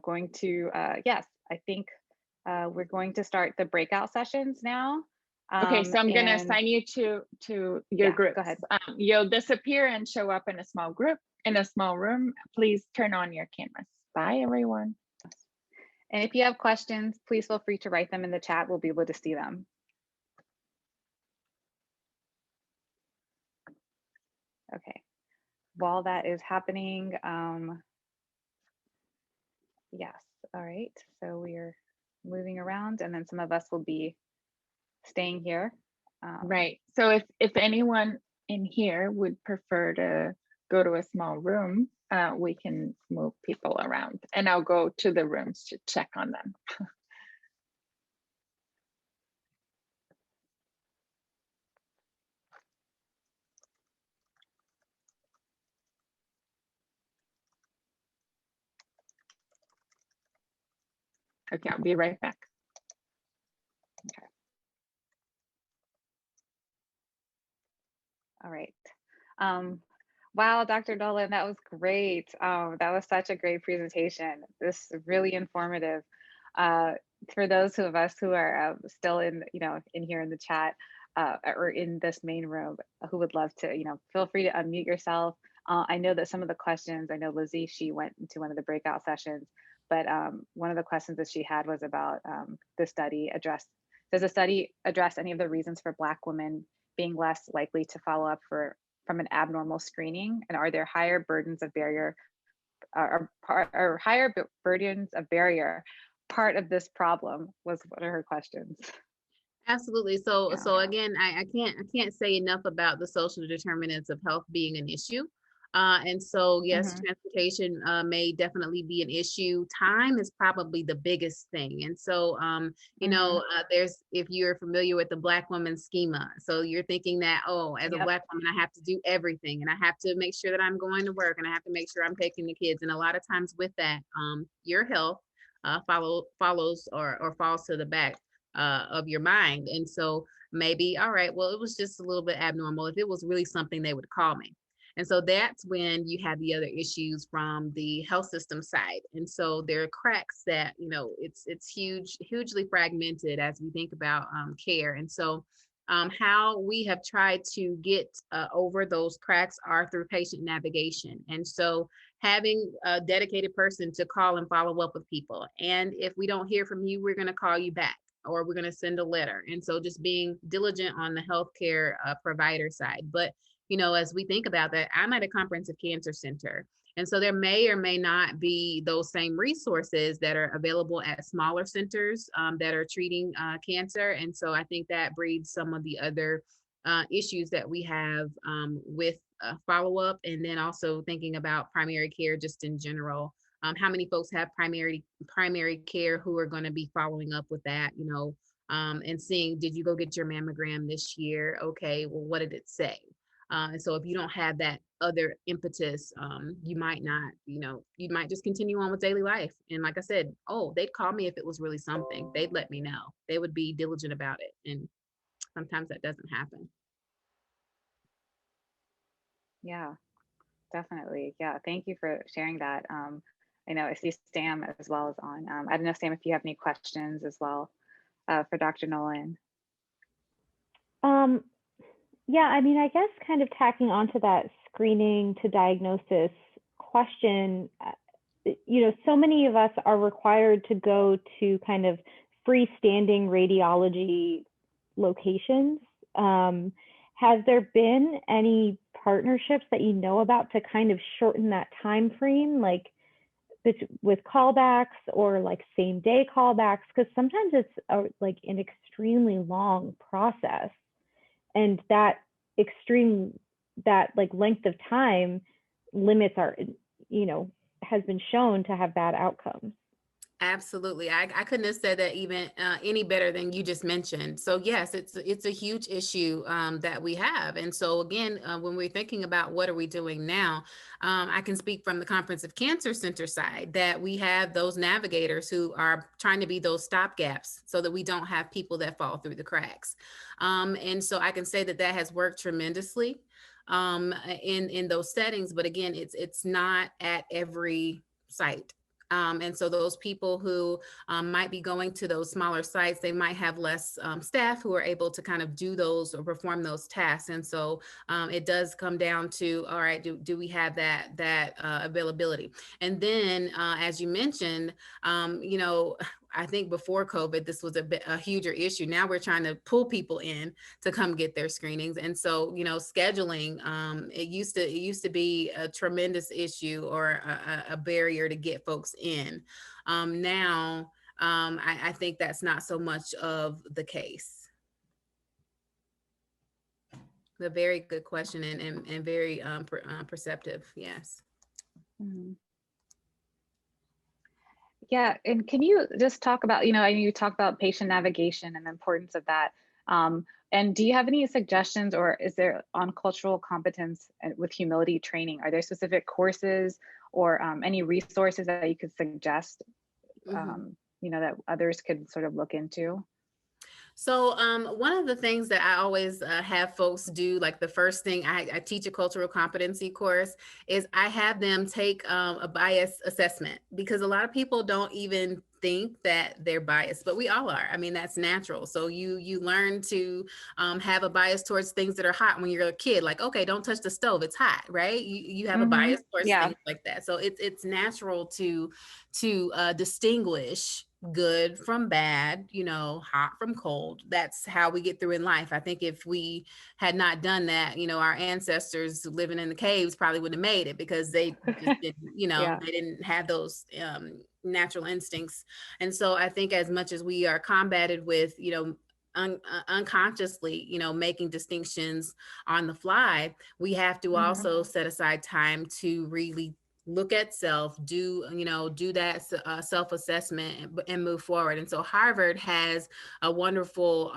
going to, yes, I think we're going to start the breakout sessions now. Okay, so I'm going to assign you to your group. Go ahead. You'll disappear and show up in a small group, in a small room. Please turn on your cameras. Bye, everyone. And if you have questions, please feel free to write them in the chat. We'll be able to see them. Okay, while that is happening, yes, all right. So we're moving around, and then some of us will be staying here. Right. So if anyone in here would prefer to go to a small room, we can move people around, and I'll go to the rooms to check on them. Okay, I'll be right back. Okay. All right. Wow, Dr. Nolan, that was great. That was such a great presentation. This is really informative. For those of us who are still in here in the chat or in this main room, who would love to, feel free to unmute yourself. I know that some of the questions, I know Lizzie, she went into one of the breakout sessions, but one of the questions that she had was about the study does the study address any of the reasons for Black women being less likely to follow up from an abnormal screening, and are there higher burdens of barrier part of this problem? Was what are her questions? Absolutely. So again, I can't say enough about the social determinants of health being an issue. And so, yes, transportation may definitely be an issue. Time is probably the biggest thing. And so, if you're familiar with the Black woman schema, so you're thinking that, as a Black woman, I have to do everything, and I have to make sure that I'm going to work, and I have to make sure I'm taking the kids. And a lot of times with that, your health follows or falls to the back of your mind. And so maybe, all right, well, it was just a little bit abnormal. If it was really something, they would call me. And so that's when you have the other issues from the health system side. And so there are cracks that, it's hugely fragmented as we think about care. And so how we have tried to get over those cracks are through patient navigation. And so having a dedicated person to call and follow up with people. And if we don't hear from you, we're going to call you back, or we're going to send a letter. And so just being diligent on the healthcare provider side. But as we think about that, I'm at a comprehensive cancer center. And so there may or may not be those same resources that are available at smaller centers that are treating cancer. And so I think that breeds some of the other issues that we have with follow-up, and then also thinking about primary care just in general. How many folks have primary care who are going to be following up with that, and seeing, did you go get your mammogram this year? Okay, well, what did it say? And so if you don't have that other impetus, you might not, you might just continue on with daily life. And like I said, they'd call me if it was really something. They'd let me know. They would be diligent about it. And sometimes that doesn't happen. Yeah, definitely. Yeah, thank you for sharing that. I know I see Sam as well as on. I don't know, Sam, if you have any questions as well for Dr. Nolan. Yeah, I mean, I guess kind of tacking onto that screening to diagnosis question, so many of us are required to go to kind of freestanding radiology locations. Has there been any partnerships that you know about to kind of shorten that time frame, like with callbacks or like same day callbacks? Because sometimes it's like an extremely long process, and that like length of time limits our, has been shown to have bad outcomes. Absolutely. I couldn't have said that even any better than you just mentioned. So yes, it's a huge issue that we have. And so again, when we're thinking about what are we doing now, I can speak from the Comprehensive Cancer Center side that we have those navigators who are trying to be those stopgaps so that we don't have people that fall through the cracks. And so I can say that that has worked tremendously in those settings. But again, it's not at every site. And so those people who might be going to those smaller sites, they might have less staff who are able to kind of do those or perform those tasks. And so it does come down to, all right, do we have that availability? And then, as you mentioned, I think before COVID, this was a huger issue. Now we're trying to pull people in to come get their screenings. And so, scheduling, it used to be a tremendous issue or a barrier to get folks in. Now, I think that's not so much of the case. A very good question and very perceptive. Yes. Mm-hmm. Yeah, and can you just talk about, I know you talk about patient navigation and the importance of that. And do you have any suggestions, or is there on cultural competence with humility training? Are there specific courses or any resources that you could suggest, that others could sort of look into? So one of the things that I always have folks do, like the first thing I teach a cultural competency course, is I have them take a bias assessment, because a lot of people don't even think that they're biased, but we all are. I mean, that's natural. So you learn to have a bias towards things that are hot when you're a kid, like, okay, don't touch the stove, it's hot, right? You have a bias towards things like that. So it's natural to distinguish good from bad, hot from cold. That's how we get through in life. I think if we had not done that, our ancestors living in the caves probably wouldn't have made it, because they just didn't, they didn't have those natural instincts. And so I think as much as we are combated with, unconsciously, making distinctions on the fly, we have to also set aside time to really look at self, do that self-assessment and move forward. And so Harvard has a wonderful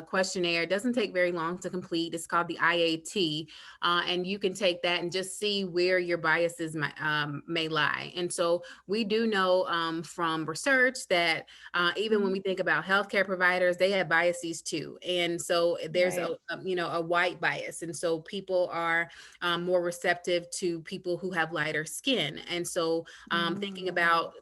questionnaire. It doesn't take very long to complete. It's called the IAT. And you can take that and just see where your biases may lie. And so we do know from research that even when we think about healthcare providers, they have biases too. And so there's a white bias. And so people are more receptive to people who have lighter skin. And so thinking about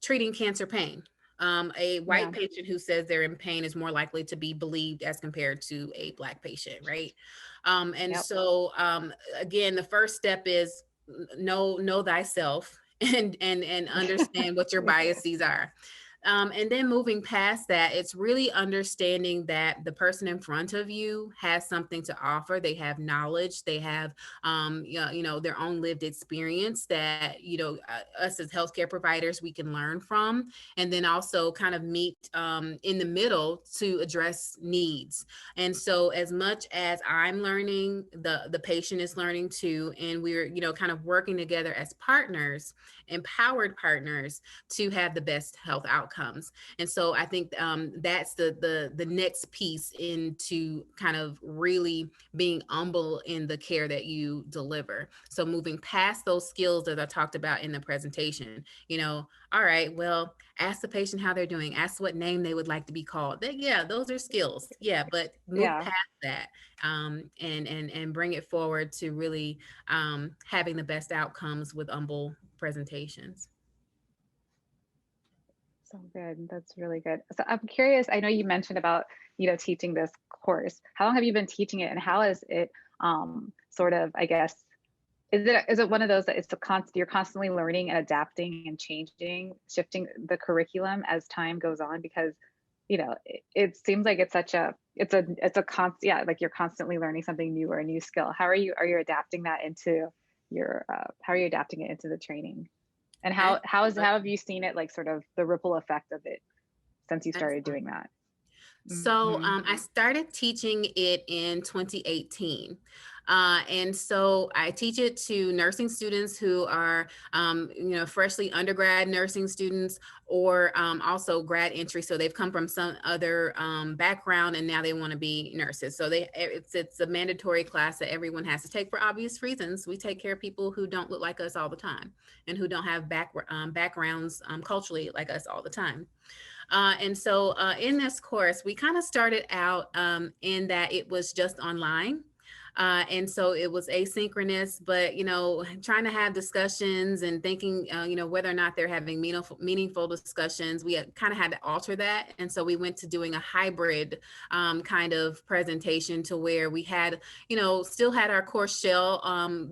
treating cancer pain, a white patient who says they're in pain is more likely to be believed as compared to a Black patient, right? So again, the first step is know thyself and understand what your biases are. And then moving past that, it's really understanding that the person in front of you has something to offer. They have knowledge, they have, their own lived experience that, us as healthcare providers, we can learn from, and then also kind of meet in the middle to address needs. And so as much as I'm learning, the patient is learning too, and we're, kind of working together as partners, empowered partners, to have the best health outcomes. And so I think that's the next piece into kind of really being humble in the care that you deliver. So moving past those skills that I talked about in the presentation, all right, well, ask the patient how they're doing, ask what name they would like to be called. Those are skills. But move past that and bring it forward to really having the best outcomes with humble presentations. So good. That's really good. So I'm curious, I know you mentioned about, teaching this course. How long have you been teaching it, and how is it sort of, I guess, is it one of those that it's you're constantly learning and adapting and changing, shifting the curriculum as time goes on? Because it seems like it's such a, it's a constant, yeah, like you're constantly learning something new or a new skill. Are you adapting that into your, how are you adapting it into the training? And how have you seen it, like sort of the ripple effect of it since you started doing that? So I started teaching it in 2018. And so I teach it to nursing students who are, freshly undergrad nursing students, or also grad entry. So they've come from some other background and now they want to be nurses. So it's a mandatory class that everyone has to take for obvious reasons. We take care of people who don't look like us all the time and who don't have backgrounds culturally like us all the time. And so in this course, we kind of started out in that it was just online. And so it was asynchronous, but, trying to have discussions and thinking, whether or not they're having meaningful discussions, we kind of had to alter that. And so we went to doing a hybrid kind of presentation to where we had, still had our course shell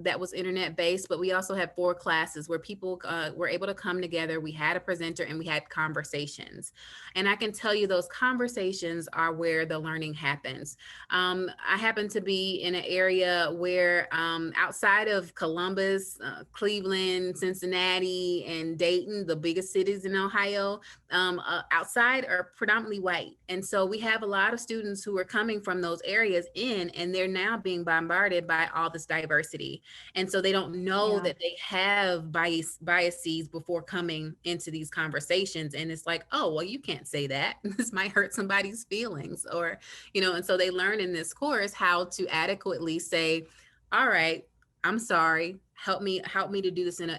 that was internet based, but we also had 4 classes where people were able to come together. We had a presenter and we had conversations. And I can tell you those conversations are where the learning happens. I happen to be in an area where outside of Columbus, Cleveland, Cincinnati, and Dayton, the biggest cities in Ohio, outside are predominantly white. And so we have a lot of students who are coming from those areas and they're now being bombarded by all this diversity. And so they don't know that they have biases before coming into these conversations. And it's like, oh, well, you can't say that. This might hurt somebody's feelings, or, and so they learn in this course how to adequately say, all right, I'm sorry, help me to do this in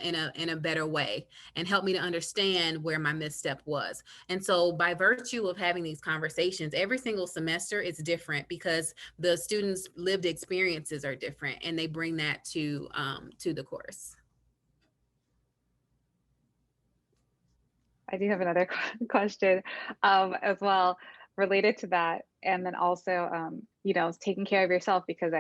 a better way, and help me to understand where my misstep was. And so by virtue of having these conversations every single semester, it's different because the students' lived experiences are different and they bring that to the course. I do have another question as well related to that. And then also, taking care of yourself, because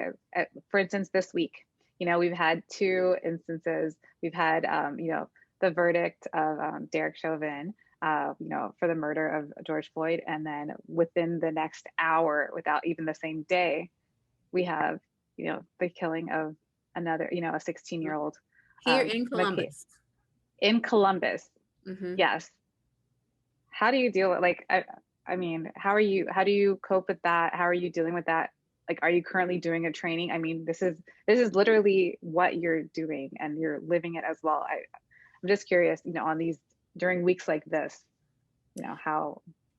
for instance, this week, we've had 2 instances. We've had, the verdict of Derek Chauvin, for the murder of George Floyd. And then within the next hour, without even the same day, we have, the killing of another, a 16-year-old. Here in Columbus. In Columbus. Mm-hmm. Yes. How do you deal with, like, I mean, how do you cope with that? How are you dealing with that? Like, are you currently doing a training? I mean, this is literally what you're doing and you're living it as well. I'm just curious, on these, during weeks like this, how's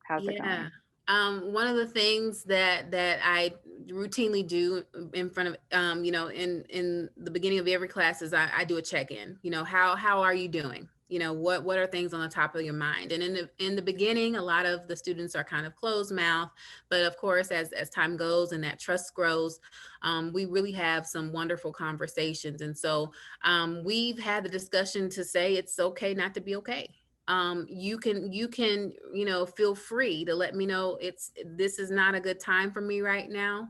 it going? One of the things that I routinely do in front of, in the beginning of every class is I do a check-in. How are you doing? What are things on the top of your mind? And in the beginning, a lot of the students are kind of closed mouth, but of course, as time goes and that trust grows, we really have some wonderful conversations. And so we've had the discussion to say it's okay not to be okay. You can, feel free to let me know this is not a good time for me right now.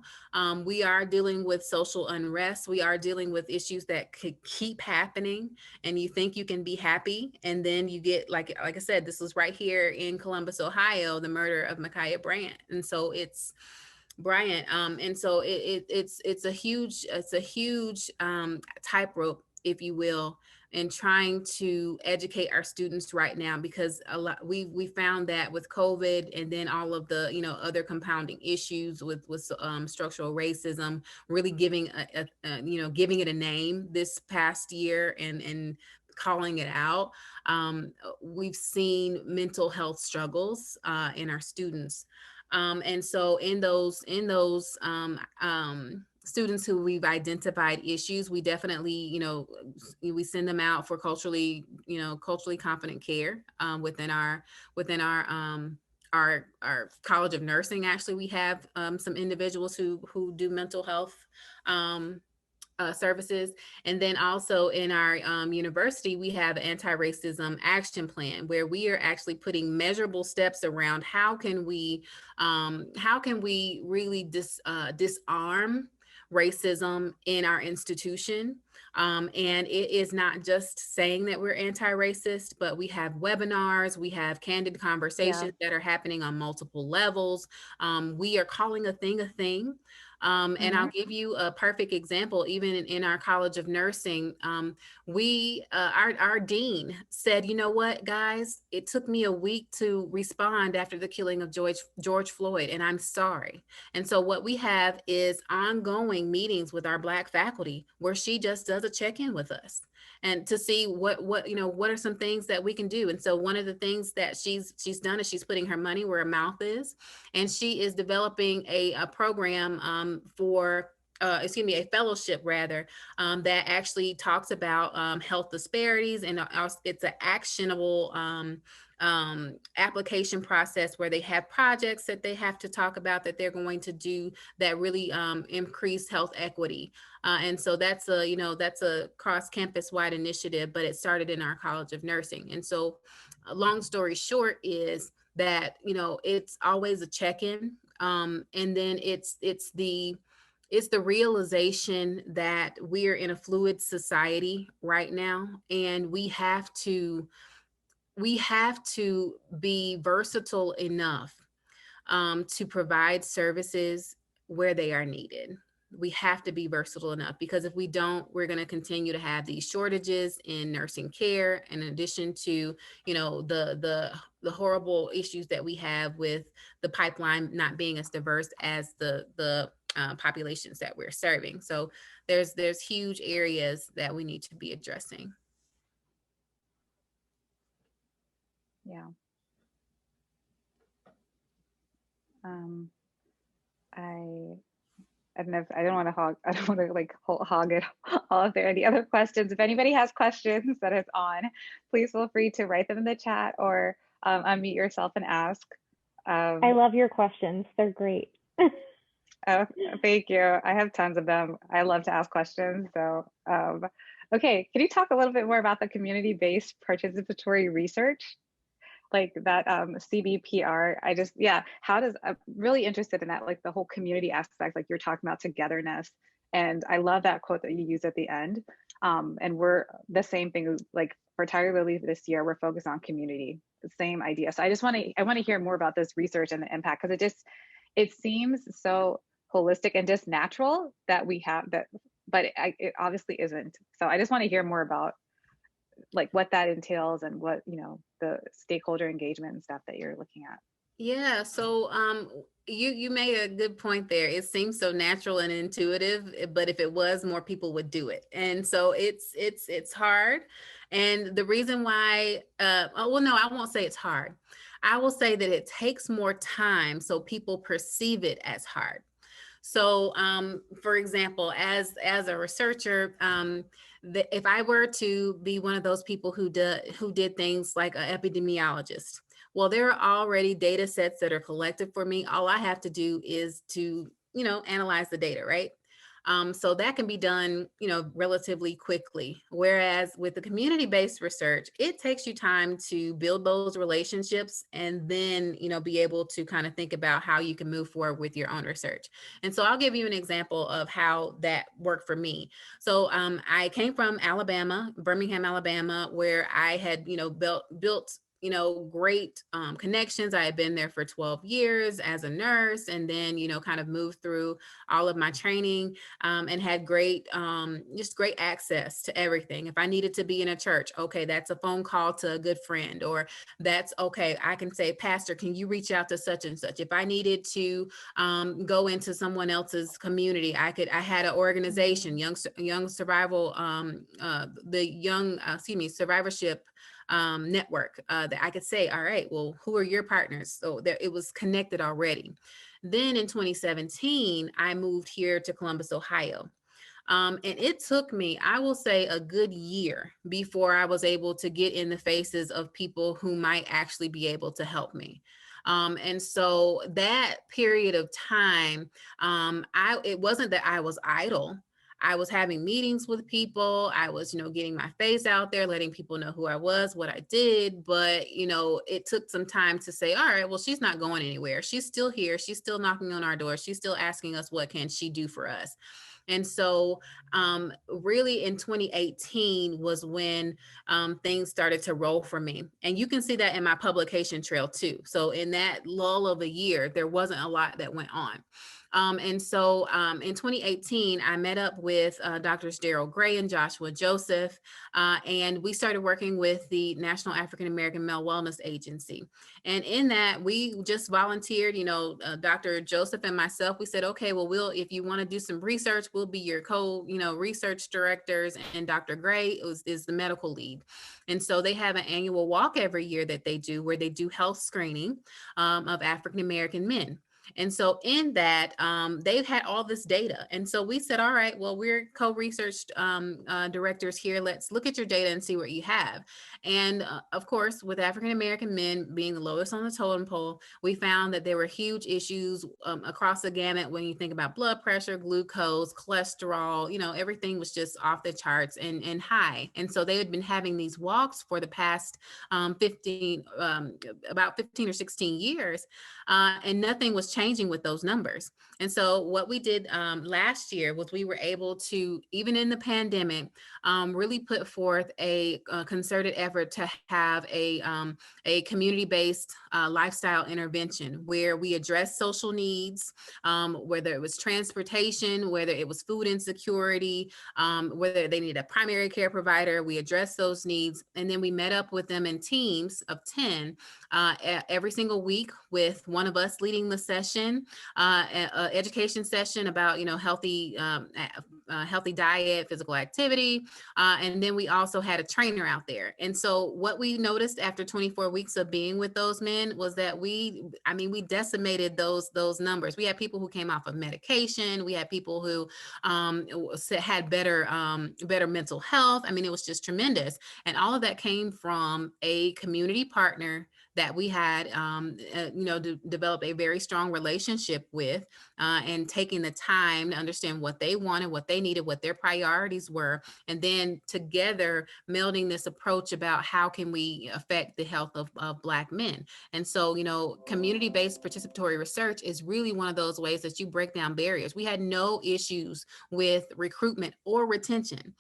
We are dealing with social unrest. We are dealing with issues that could keep happening, and you think you can be happy. And then you get, like I said, this was right here in Columbus, Ohio, the murder of Ma'Khia Bryant. And so it's Bryant. And so it's a huge tightrope, if you will, in trying to educate our students right now, because we found that with COVID and then all of the other compounding issues with structural racism, really giving it a name this past year and calling it out, we've seen mental health struggles in our students. And so in those students who we've identified issues, we definitely, we send them out for culturally confident care within our College of Nursing. Actually, we have some individuals who do mental health services. And then also in our university, we have an anti-racism action plan where we are actually putting measurable steps around how can we really disarm racism in our institution, And it is not just saying that we're anti-racist, but we have webinars, we have candid conversations that are happening on multiple levels. We are calling a thing a thing. And I'll give you a perfect example. Even in our College of Nursing, our dean said, you know what, guys, it took me a week to respond after the killing of George Floyd, and I'm sorry. And so what we have is ongoing meetings with our Black faculty where she just does a check-in with us and to see what are some things that we can do. And so one of the things that she's done is she's putting her money where her mouth is, and she is developing a program a fellowship rather, that actually talks about health disparities, and it's an actionable application process where they have projects that they have to talk about that they're going to do that really increase health equity. And so that's a cross-campus wide initiative, but it started in our College of Nursing. And so long story short is that, it's always a check-in. And then it's the realization that we're in a fluid society right now, and we have to be versatile enough to provide services where they are needed. We have to be versatile enough, because if we don't, we're going to continue to have these shortages in nursing care, in addition to, the horrible issues that we have with the pipeline not being as diverse as the populations that we're serving. So there's huge areas that we need to be addressing. Yeah. I don't know if I don't want to like hog it all. If there are any other questions, if anybody has questions that is on, please feel free to write them in the chat or unmute yourself and ask. I love your questions. They're great. Oh, thank you. I have tons of them. I love to ask questions. So, okay, can you talk a little bit more about the community-based participatory research? Like that CBPR, I'm really interested in that, like the whole community aspect, like you're talking about togetherness. And I love that quote that you use at the end. And we're the same thing, like for Tigerlily this year, we're focused on community, the same idea. So I want to hear more about this research and the impact, because it seems so holistic and just natural that we have that, but it obviously isn't. So I just want to hear more about like what that entails and what, the stakeholder engagement and stuff that you're looking at. Yeah, so you made a good point there. It seems so natural and intuitive, but if it was, more people would do it. And so it's hard. And the reason why, no, I won't say it's hard. I will say that it takes more time so people perceive it as hard. So, for example, as a researcher, if I were to be one of those people who did things like an epidemiologist, well, there are already data sets that are collected for me. All I have to do is to, analyze the data, right? So that can be done, relatively quickly. Whereas with the community-based research, it takes you time to build those relationships and then, be able to kind of think about how you can move forward with your own research. And so I'll give you an example of how that worked for me. So I came from Alabama, Birmingham, Alabama, where I had, built great connections. I had been there for 12 years as a nurse, and then, kind of moved through all of my training and had just great access to everything. If I needed to be in a church, okay, that's a phone call to a good friend, or that's okay, I can say, Pastor, can you reach out to such and such? If I needed to go into someone else's community, I had an organization, survivorship network that I could say, all right, well, who are your partners? So it was connected already. Then in 2017, I moved here to Columbus, Ohio. And it took me, I will say, a good year before I was able to get in the faces of people who might actually be able to help me. And so that period of time, it wasn't that I was idle. I was having meetings with people. I was, getting my face out there, letting people know who I was, what I did. But, it took some time to say, all right, well, she's not going anywhere. She's still here. She's still knocking on our door. She's still asking us, what can she do for us? And so really in 2018 was when things started to roll for me. And you can see that in my publication trail too. So in that lull of a year, there wasn't a lot that went on. And so in 2018, I met up with Drs. Daryl Gray and Joshua Joseph, and we started working with the National African American Male Wellness Agency. And in that, we just volunteered, you know, Dr. Joseph and myself, we said, okay, well, if you want to do some research, we'll be your research directors, and Dr. Gray is the medical lead. And so they have an annual walk every year that they do where they do health screening of African American men. And so in that, they've had all this data. And so we said, all right, well, we're co-research directors here. Let's look at your data and see what you have. And of course, with African-American men being the lowest on the totem pole, we found that there were huge issues across the gamut when you think about blood pressure, glucose, cholesterol, you know, everything was just off the charts and high. And so they had been having these walks for the past about 15 or 16 years, and nothing was changing with those numbers. And so what we did last year was we were able to, even in the pandemic, really put forth a concerted effort to have a community-based lifestyle intervention where we address social needs, whether it was transportation, whether it was food insecurity, whether they need a primary care provider, we addressed those needs. And then we met up with them in teams of 10 every single week, with one of us leading the session, education session about, you know, healthy diet, physical activity. And then we also had a trainer out there. And so what we noticed after 24 weeks of being with those men was that we decimated those numbers. We had people who came off of medication. We had people who had better mental health. I mean, it was just tremendous. And all of that came from a community partner that we had, develop a very strong relationship with, and taking the time to understand what they wanted, what they needed, what their priorities were, and then together melding this approach about how can we affect the health of Black men. And so, you know, community-based participatory research is really one of those ways that you break down barriers. We had no issues with recruitment or retention.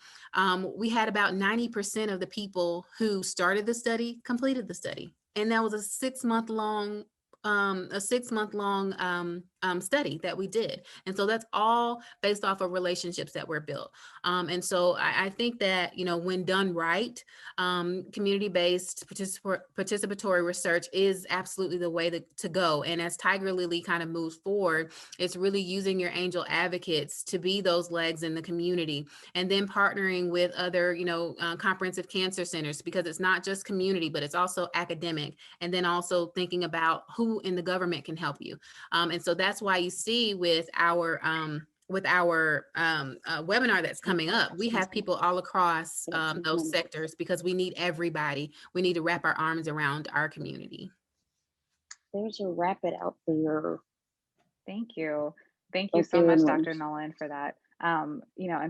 We had about 90% of the people who started the study completed the study. And that was a 6-month-long study that we did. And so that's all based off of relationships that were built. And so I think that, you know, when done right, community-based participatory research is absolutely the way to go. And as Tigerlily kind of moves forward, it's really using your angel advocates to be those legs in the community, and then partnering with other, comprehensive cancer centers, because it's not just community, but it's also academic. And then also thinking about who in the government can help you. And so that's why you see with our webinar that's coming up, we have people all across those sectors, because we need everybody. We need to wrap our arms around our community. There's a wrap it out for your. Thank you. Thank you so much, Dr. Nolan, for that. And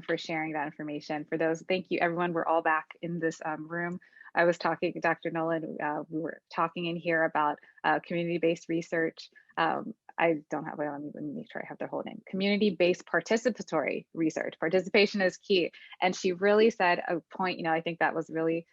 for sharing that information. For those, thank you, everyone. We're all back in this room. I was talking, Dr. Nolan, we were talking in here about community-based research. I don't have, let me make sure I have the whole name. Community-based participatory research. Participation is key. And she really said a point, I think that was really,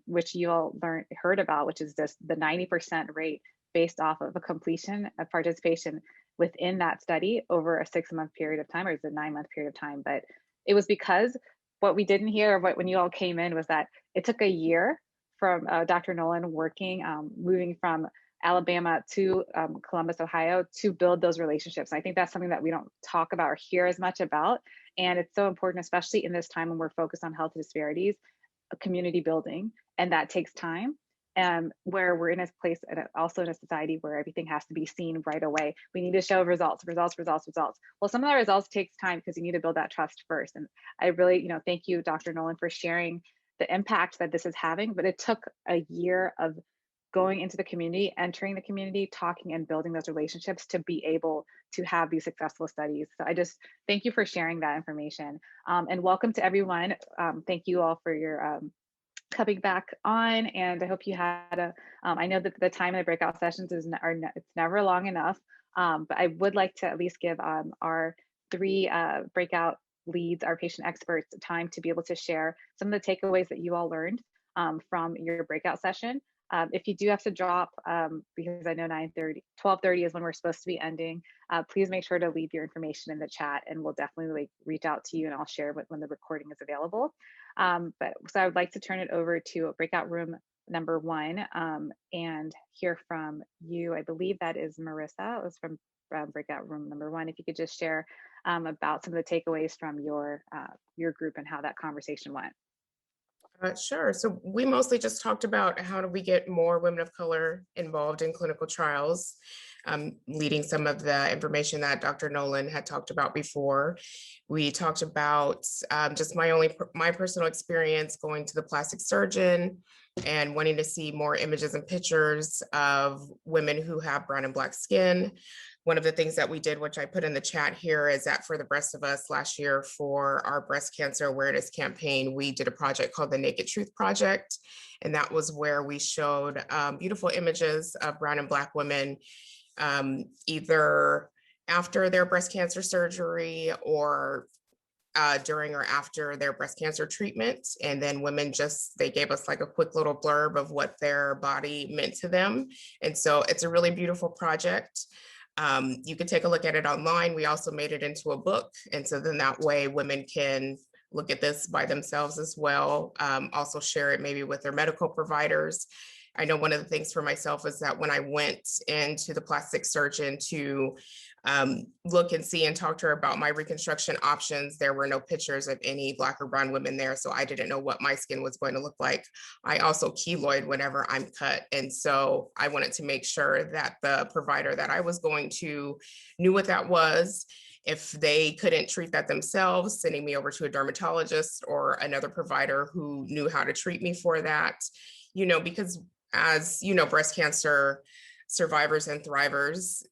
which you all heard about, which is just the 90% rate based off of a completion of participation within that study over a 6-month period of time, or it's a 9-month period of time. But it was because what we didn't hear when you all came in was that it took a year from Dr. Nolan working, moving from Alabama to Columbus, Ohio, to build those relationships. And I think that's something that we don't talk about or hear as much about. And it's so important, especially in this time when we're focused on health disparities, community building, and that takes time. Where we're in a place, and also in a society where everything has to be seen right away. We need to show results. Well, some of the results takes time because you need to build that trust first. And I really, thank you, Dr. Nolan, for sharing the impact that this is having. But it took a year of going into the community, entering the community, talking and building those relationships to be able to have these successful studies. So I just thank you for sharing that information. And welcome to everyone. Thank you all for your coming back on, and I hope you had I know that the time of the breakout sessions it's never long enough, but I would like to at least give our 3 breakout leads, our patient experts, time to be able to share some of the takeaways that you all learned from your breakout session. If you do have to drop, because I know 12:30 is when we're supposed to be ending, please make sure to leave your information in the chat, and we'll definitely reach out to you, and I'll share when the recording is available. So I would like to turn it over to breakout room number 1 and hear from you. I believe that is Marissa. It was from breakout room number 1. If you could just share about some of the takeaways from your group and how that conversation went. Sure. So we mostly just talked about how do we get more women of color involved in clinical trials, leading some of the information that Dr. Nolan had talked about before. We talked about just my personal experience going to the plastic surgeon and wanting to see more images and pictures of women who have brown and Black skin. One of the things that we did, which I put in the chat here, is that for the Breast of Us last year for our breast cancer awareness campaign, we did a project called the Naked Truth Project. And that was where we showed beautiful images of brown and Black women, either after their breast cancer surgery or during or after their breast cancer treatment. And then women they gave us like a quick little blurb of what their body meant to them. And so it's a really beautiful project. You can take a look at it online. We also made it into a book. And so then that way women can look at this by themselves as well. Also share it maybe with their medical providers. I know one of the things for myself is that when I went into the plastic surgeon to look and see and talk to her about my reconstruction options, there were no pictures of any Black or brown women there. So I didn't know what my skin was going to look like. I also keloid whenever I'm cut. And so I wanted to make sure that the provider that I was going to knew what that was. If they couldn't treat that themselves, sending me over to a dermatologist or another provider who knew how to treat me for that, because as breast cancer survivors and thrivers,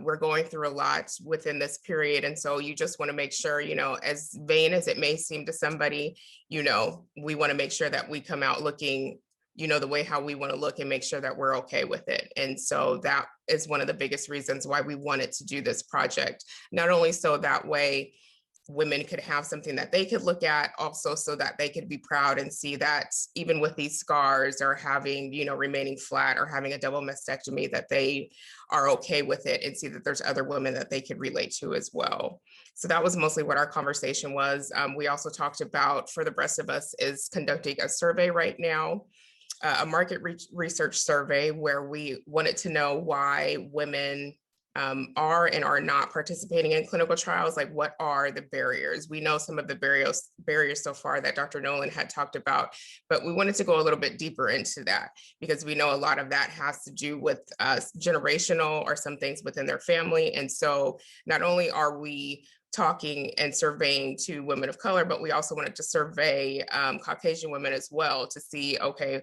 we're going through a lot within this period. And so you just want to make sure, as vain as it may seem to somebody, we want to make sure that we come out looking, the way how we want to look and make sure that we're okay with it. And so that is one of the biggest reasons why we wanted to do this project, not only so that way women could have something that they could look at, also so that they could be proud and see that even with these scars or having, remaining flat or having a double mastectomy, that they are okay with it and see that there's other women that they could relate to as well. So that was mostly what our conversation was. We also talked about, for the Breast of Us, is conducting a survey right now, a market research survey, where we wanted to know why women are and are not participating in clinical trials. Like, what are the barriers? We know some of the barriers so far that Dr. Nolan had talked about, but we wanted to go a little bit deeper into that because we know a lot of that has to do with generational or some things within their family. And so not only are we talking and surveying to women of color, but we also wanted to survey Caucasian women as well to see, okay,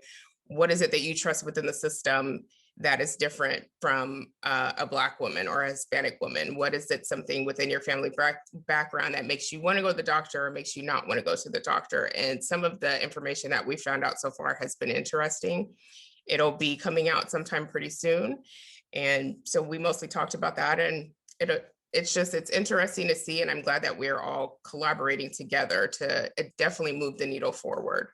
what is it that you trust within the system that is different from a Black woman or a Hispanic woman? What is it, something within your family background that makes you want to go to the doctor or makes you not want to go to the doctor? And some of the information that we found out so far has been interesting. It'll be coming out sometime pretty soon. And so we mostly talked about that, and it's interesting to see, and I'm glad that we're all collaborating together to definitely move the needle forward.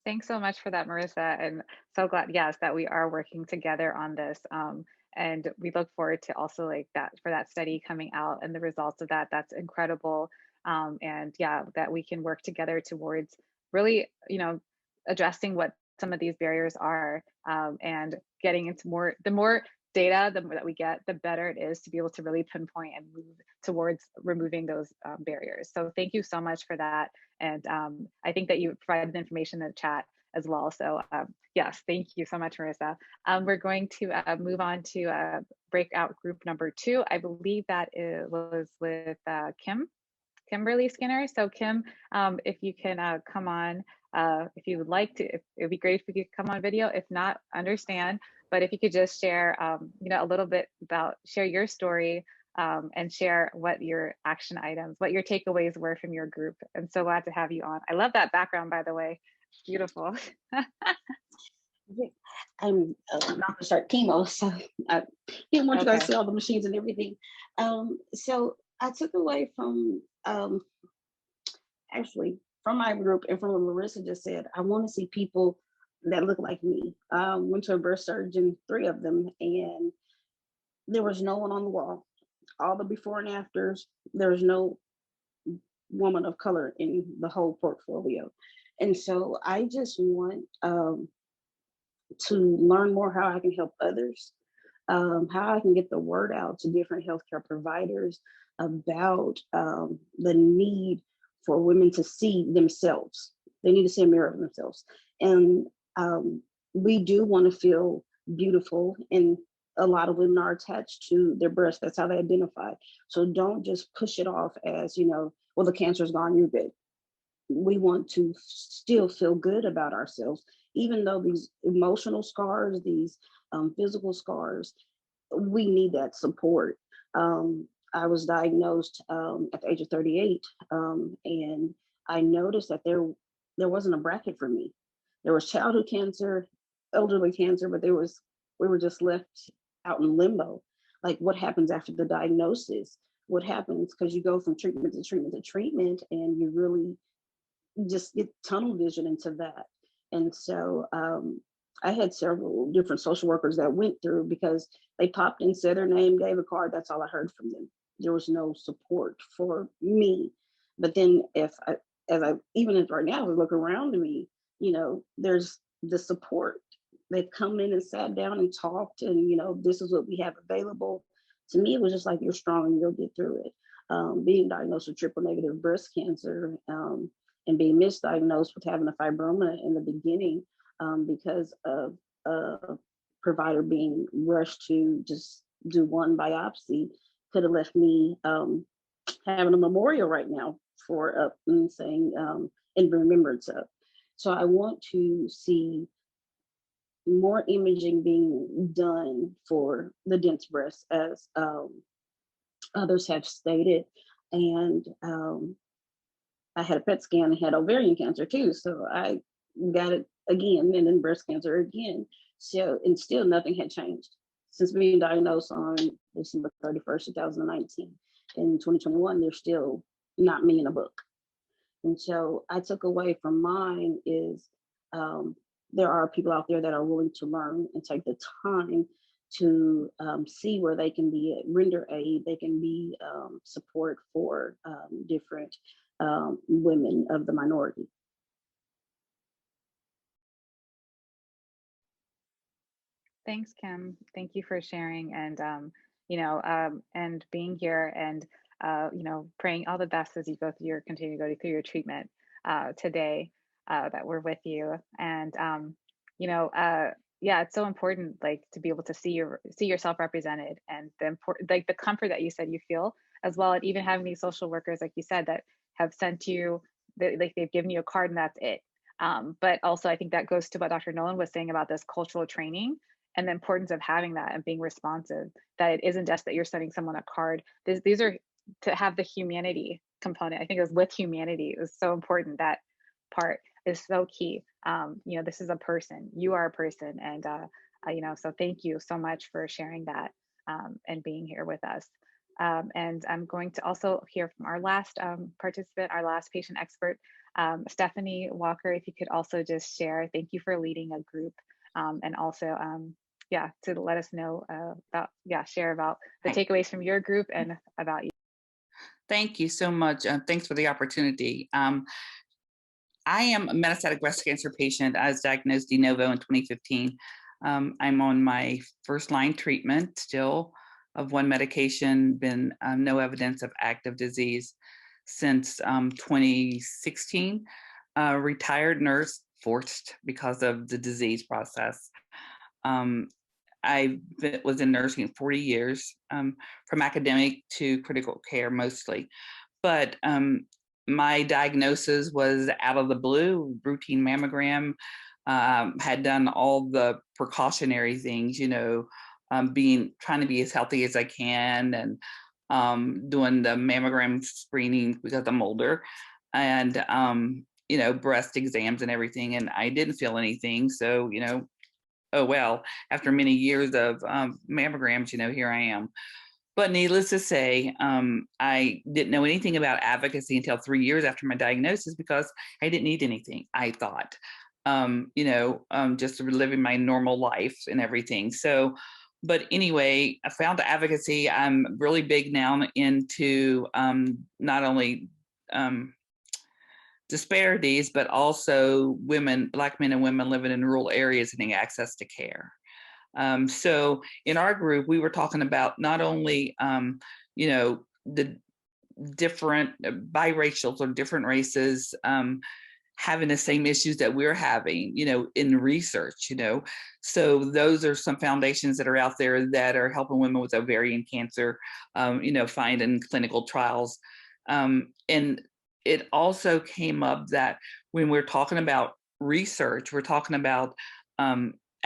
Thanks so much for that, Marissa, and so glad, yes, that we are working together on this. And we look forward to also for that study coming out and the results of that. That's incredible. And yeah, that we can work together towards really, addressing what some of these barriers are, and getting into the more data that we get, the better it is to be able to really pinpoint and move towards removing those barriers. So thank you so much for that. And I think that you provided the information in the chat as well. So yes, thank you so much, Marissa. We're going to move on to breakout group number 2. I believe that it was with Kimberly Skinner. So Kim, if you can come on, if you would like to, it'd be great if you could come on video. If not, understand. But if you could just share, a little bit share your story and share what your action items, what your takeaways were from your group. I'm so glad to have you on. I love that background, by the way. It's beautiful. I'm about to start chemo, so I didn't want you guys to see all the machines and everything. So I took away from actually from my group and from what Marissa just said, I want to see people that look like me. Went to a birth surgeon, 3 of them, and there was no one on the wall. All the before and afters, there was no woman of color in the whole portfolio. And so I just want to learn more how I can help others, how I can get the word out to different healthcare providers about the need for women to see themselves. They need to see a mirror of themselves. And we do want to feel beautiful, and a lot of women are attached to their breasts. That's how they identify. So don't just push it off as, well, the cancer's gone, you're good. We want to still feel good about ourselves, even though these emotional scars, these physical scars, we need that support. I was diagnosed at the age of 38, and I noticed that there wasn't a bracket for me. There was childhood cancer, elderly cancer, but we were just left out in limbo. Like, what happens after the diagnosis? What happens? Because you go from treatment to treatment to treatment, and you really just get tunnel vision into that. And so I had several different social workers that went through, because they popped in, said their name, gave a card. That's all I heard from them. There was no support for me. But then even if right now I look around me, there's the support. They've come in and sat down and talked, and this is what we have available. To me, it was just like, you're strong and you'll get through it. Being diagnosed with triple negative breast cancer, and being misdiagnosed with having a fibroma in the beginning, because of a provider being rushed to just do one biopsy, could have left me having a memorial right now for saying in remembrance of. So I want to see more imaging being done for the dense breast, as others have stated. And I had a PET scan and had ovarian cancer too. So I got it again, and then breast cancer again. So, and still nothing had changed since being diagnosed on December 31st, 2019. In 2021, there's still not me in a book. And so I took away from mine is there are people out there that are willing to learn and take the time to see where they can be render aid, they can be support for different women of the minority. Thanks, Kim. Thank you for sharing, and and being here, and praying all the best as you continue to go through your treatment today. That we're with you, and yeah, it's so important, like, to be able to see yourself represented, and the important, like, the comfort that you said you feel as well, and even having these social workers, like you said, that have sent you, like, they've given you a card and that's it. But also, I think that goes to what Dr. Nolan was saying about this cultural training and the importance of having that and being responsive, that it isn't just that you're sending someone a card. These are to have the humanity component. I think it was with humanity is so important. That part is so key. This is a person, you are a person. And, so thank you so much for sharing that and being here with us. And I'm going to also hear from our last participant, our last patient expert, Stephanie Walker, if you could also just share. Thank you for leading a group, and also, to let us know share about the takeaways from your group and about you. Thank you so much. Thanks for the opportunity. I am a metastatic breast cancer patient. I was diagnosed de novo in 2015. I'm on my first line treatment still of one medication, been no evidence of active disease since 2016. Retired nurse, forced because of the disease process. I was in nursing 40 years, from academic to critical care mostly. But my diagnosis was out of the blue, routine mammogram, had done all the precautionary things, trying to be as healthy as I can, and doing the mammogram screening because I'm older, and breast exams and everything, and I didn't feel anything. So, oh well, after many years of mammograms, here I am. But needless to say, I didn't know anything about advocacy until 3 years after my diagnosis because I didn't need anything, I thought, just living my normal life and everything. So, but anyway, I found advocacy. I'm really big now into not only disparities, but also women, Black men and women living in rural areas and getting access to care. So in our group, we were talking about not only, the different biracials or different races having the same issues that we're having, in research, So those are some foundations that are out there that are helping women with ovarian cancer, finding clinical trials. And it also came up that when we're talking about research, we're talking about,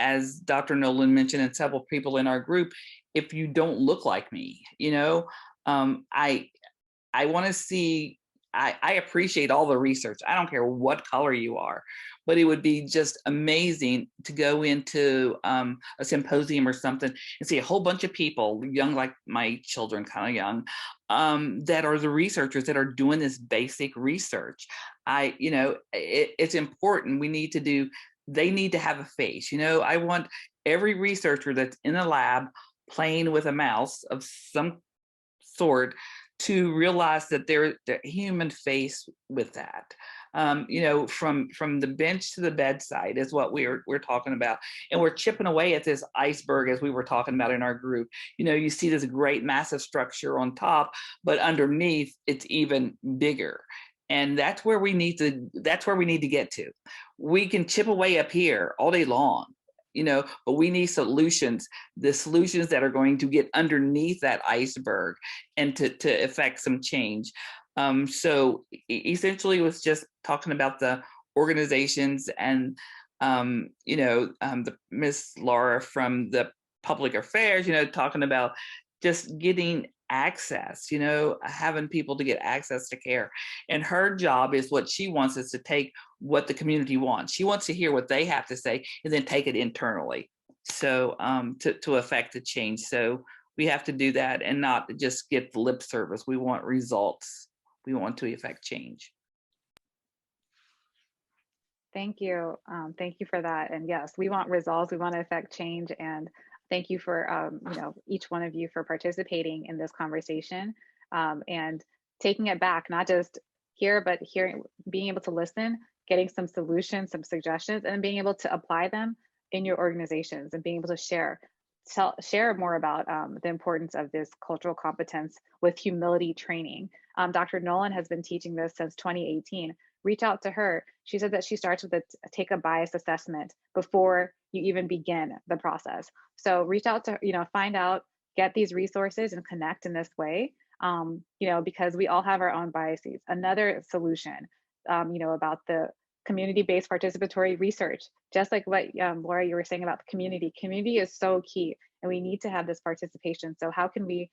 as Dr. Nolan mentioned and several people in our group, if you don't look like me, I want to see, I appreciate all the research. I don't care what color you are, but it would be just amazing to go into a symposium or something and see a whole bunch of people, young like my children, kind of young, that are the researchers that are doing this basic research. It's important. They need to have a face. I want every researcher that's in a lab playing with a mouse of some sort to realize that they're the human face with that. From the bench to the bedside is what we're talking about. And we're chipping away at this iceberg, as we were talking about in our group. You see this great massive structure on top, but underneath it's even bigger. And that's where we need to get to. We can chip away up here all day long, but we need solutions, the solutions that are going to get underneath that iceberg and to affect some change. So essentially it was just talking about the organizations and, the Miss Laura from the public affairs, talking about just getting access, having people to get access to care. And her job is what she wants is to take what the community wants. She wants to hear what they have to say and then take it internally. So to affect the change. So we have to do that and not just get the lip service. We want results. We want to affect change. Thank you. Thank you for that. And yes, we want results. We want to affect change. And thank you for, each one of you for participating in this conversation and taking it back, not just here, but being able to listen, getting some solutions, some suggestions, and being able to apply them in your organizations and being able to share more about the importance of this cultural competence with humility training. Dr. Nolan has been teaching this since 2018. Reach out to her. She said that she starts with take a bias assessment before you even begin the process. So reach out to her, find out, get these resources and connect in this way, because we all have our own biases. Another solution, about the community-based participatory research, just like what Laura, you were saying about the community. Community is so key and we need to have this participation. So how can you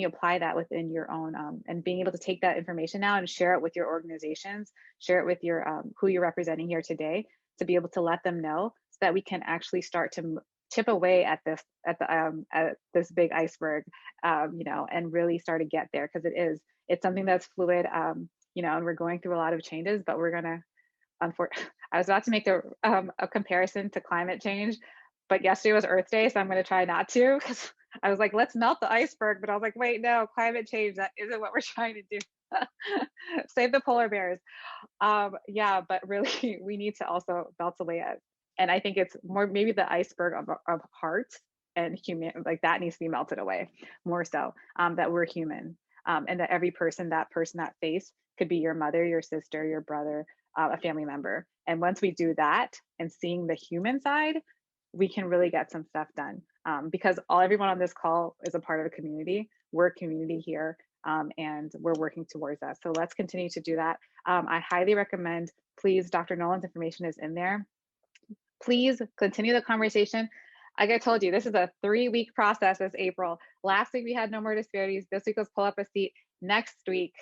apply that within your own and being able to take that information now and share it with your organizations, share it with your who you're representing here today, to be able to let them know so that we can actually start to chip away at this big iceberg, and really start to get there, because it's something that's fluid, and we're going through a lot of changes, but we're gonna, I was about to make a comparison to climate change, but yesterday was Earth Day, so I'm gonna try not to, because I was like, let's melt the iceberg, but I was like, wait, no, climate change, that isn't what we're trying to do. Save the polar bears. Yeah, but really we need to also melt away at, and I think it's more maybe the iceberg of heart and human, like that needs to be melted away more so, that we're human, and that every person, that face could be your mother, your sister, your brother, a family member. And once we do that and seeing the human side, we can really get some stuff done, because everyone on this call is a part of a community. We're a community here, and we're working towards that. So let's continue to do that. I highly recommend, please, Dr. Nolan's information is in there. Please continue the conversation. Like I told you, this is a 3-week process this April. Last week we had No More Disparities. This week was Pull Up a Seat. Next week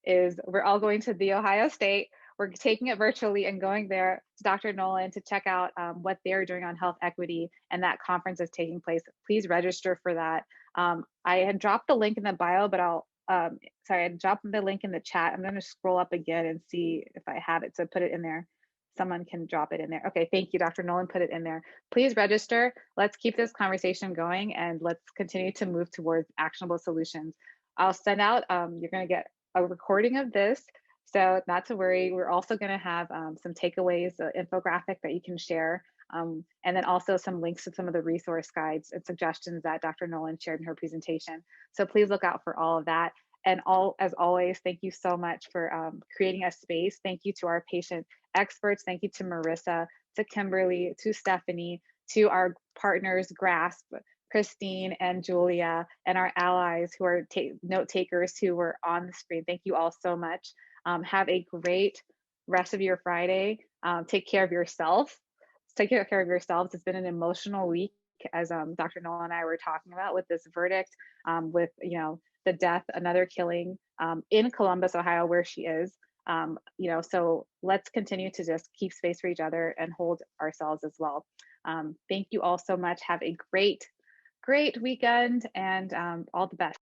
we're all going to The Ohio State. We're taking it virtually and going there to Dr. Nolan to check out what they're doing on health equity, and that conference is taking place. Please register for that. I had dropped the link in the bio, but sorry, I dropped the link in the chat. I'm going to scroll up again and see if I have it. So put it in there. Someone can drop it in there. Okay, thank you, Dr. Nolan, put it in there. Please register. Let's keep this conversation going and let's continue to move towards actionable solutions. I'll send out, you're gonna get a recording of this, so not to worry. We're also gonna have some takeaways, infographic that you can share, and then also some links to some of the resource guides and suggestions that Dr. Nolan shared in her presentation. So please look out for all of that. And as always, thank you so much for creating a space. Thank you to our patient experts. Thank you to Marissa, to Kimberly, to Stephanie, to our partners, GRASP, Christine and Julia, and our allies who are note takers who were on the screen. Thank you all so much. Have a great rest of your Friday. Take care of yourself. Take care of yourselves. It's been an emotional week, as Dr. Nolan and I were talking about, with this verdict, with the death, another killing in Columbus, Ohio, where she is. So let's continue to just keep space for each other and hold ourselves as well. Thank you all so much. Have a great weekend and all the best.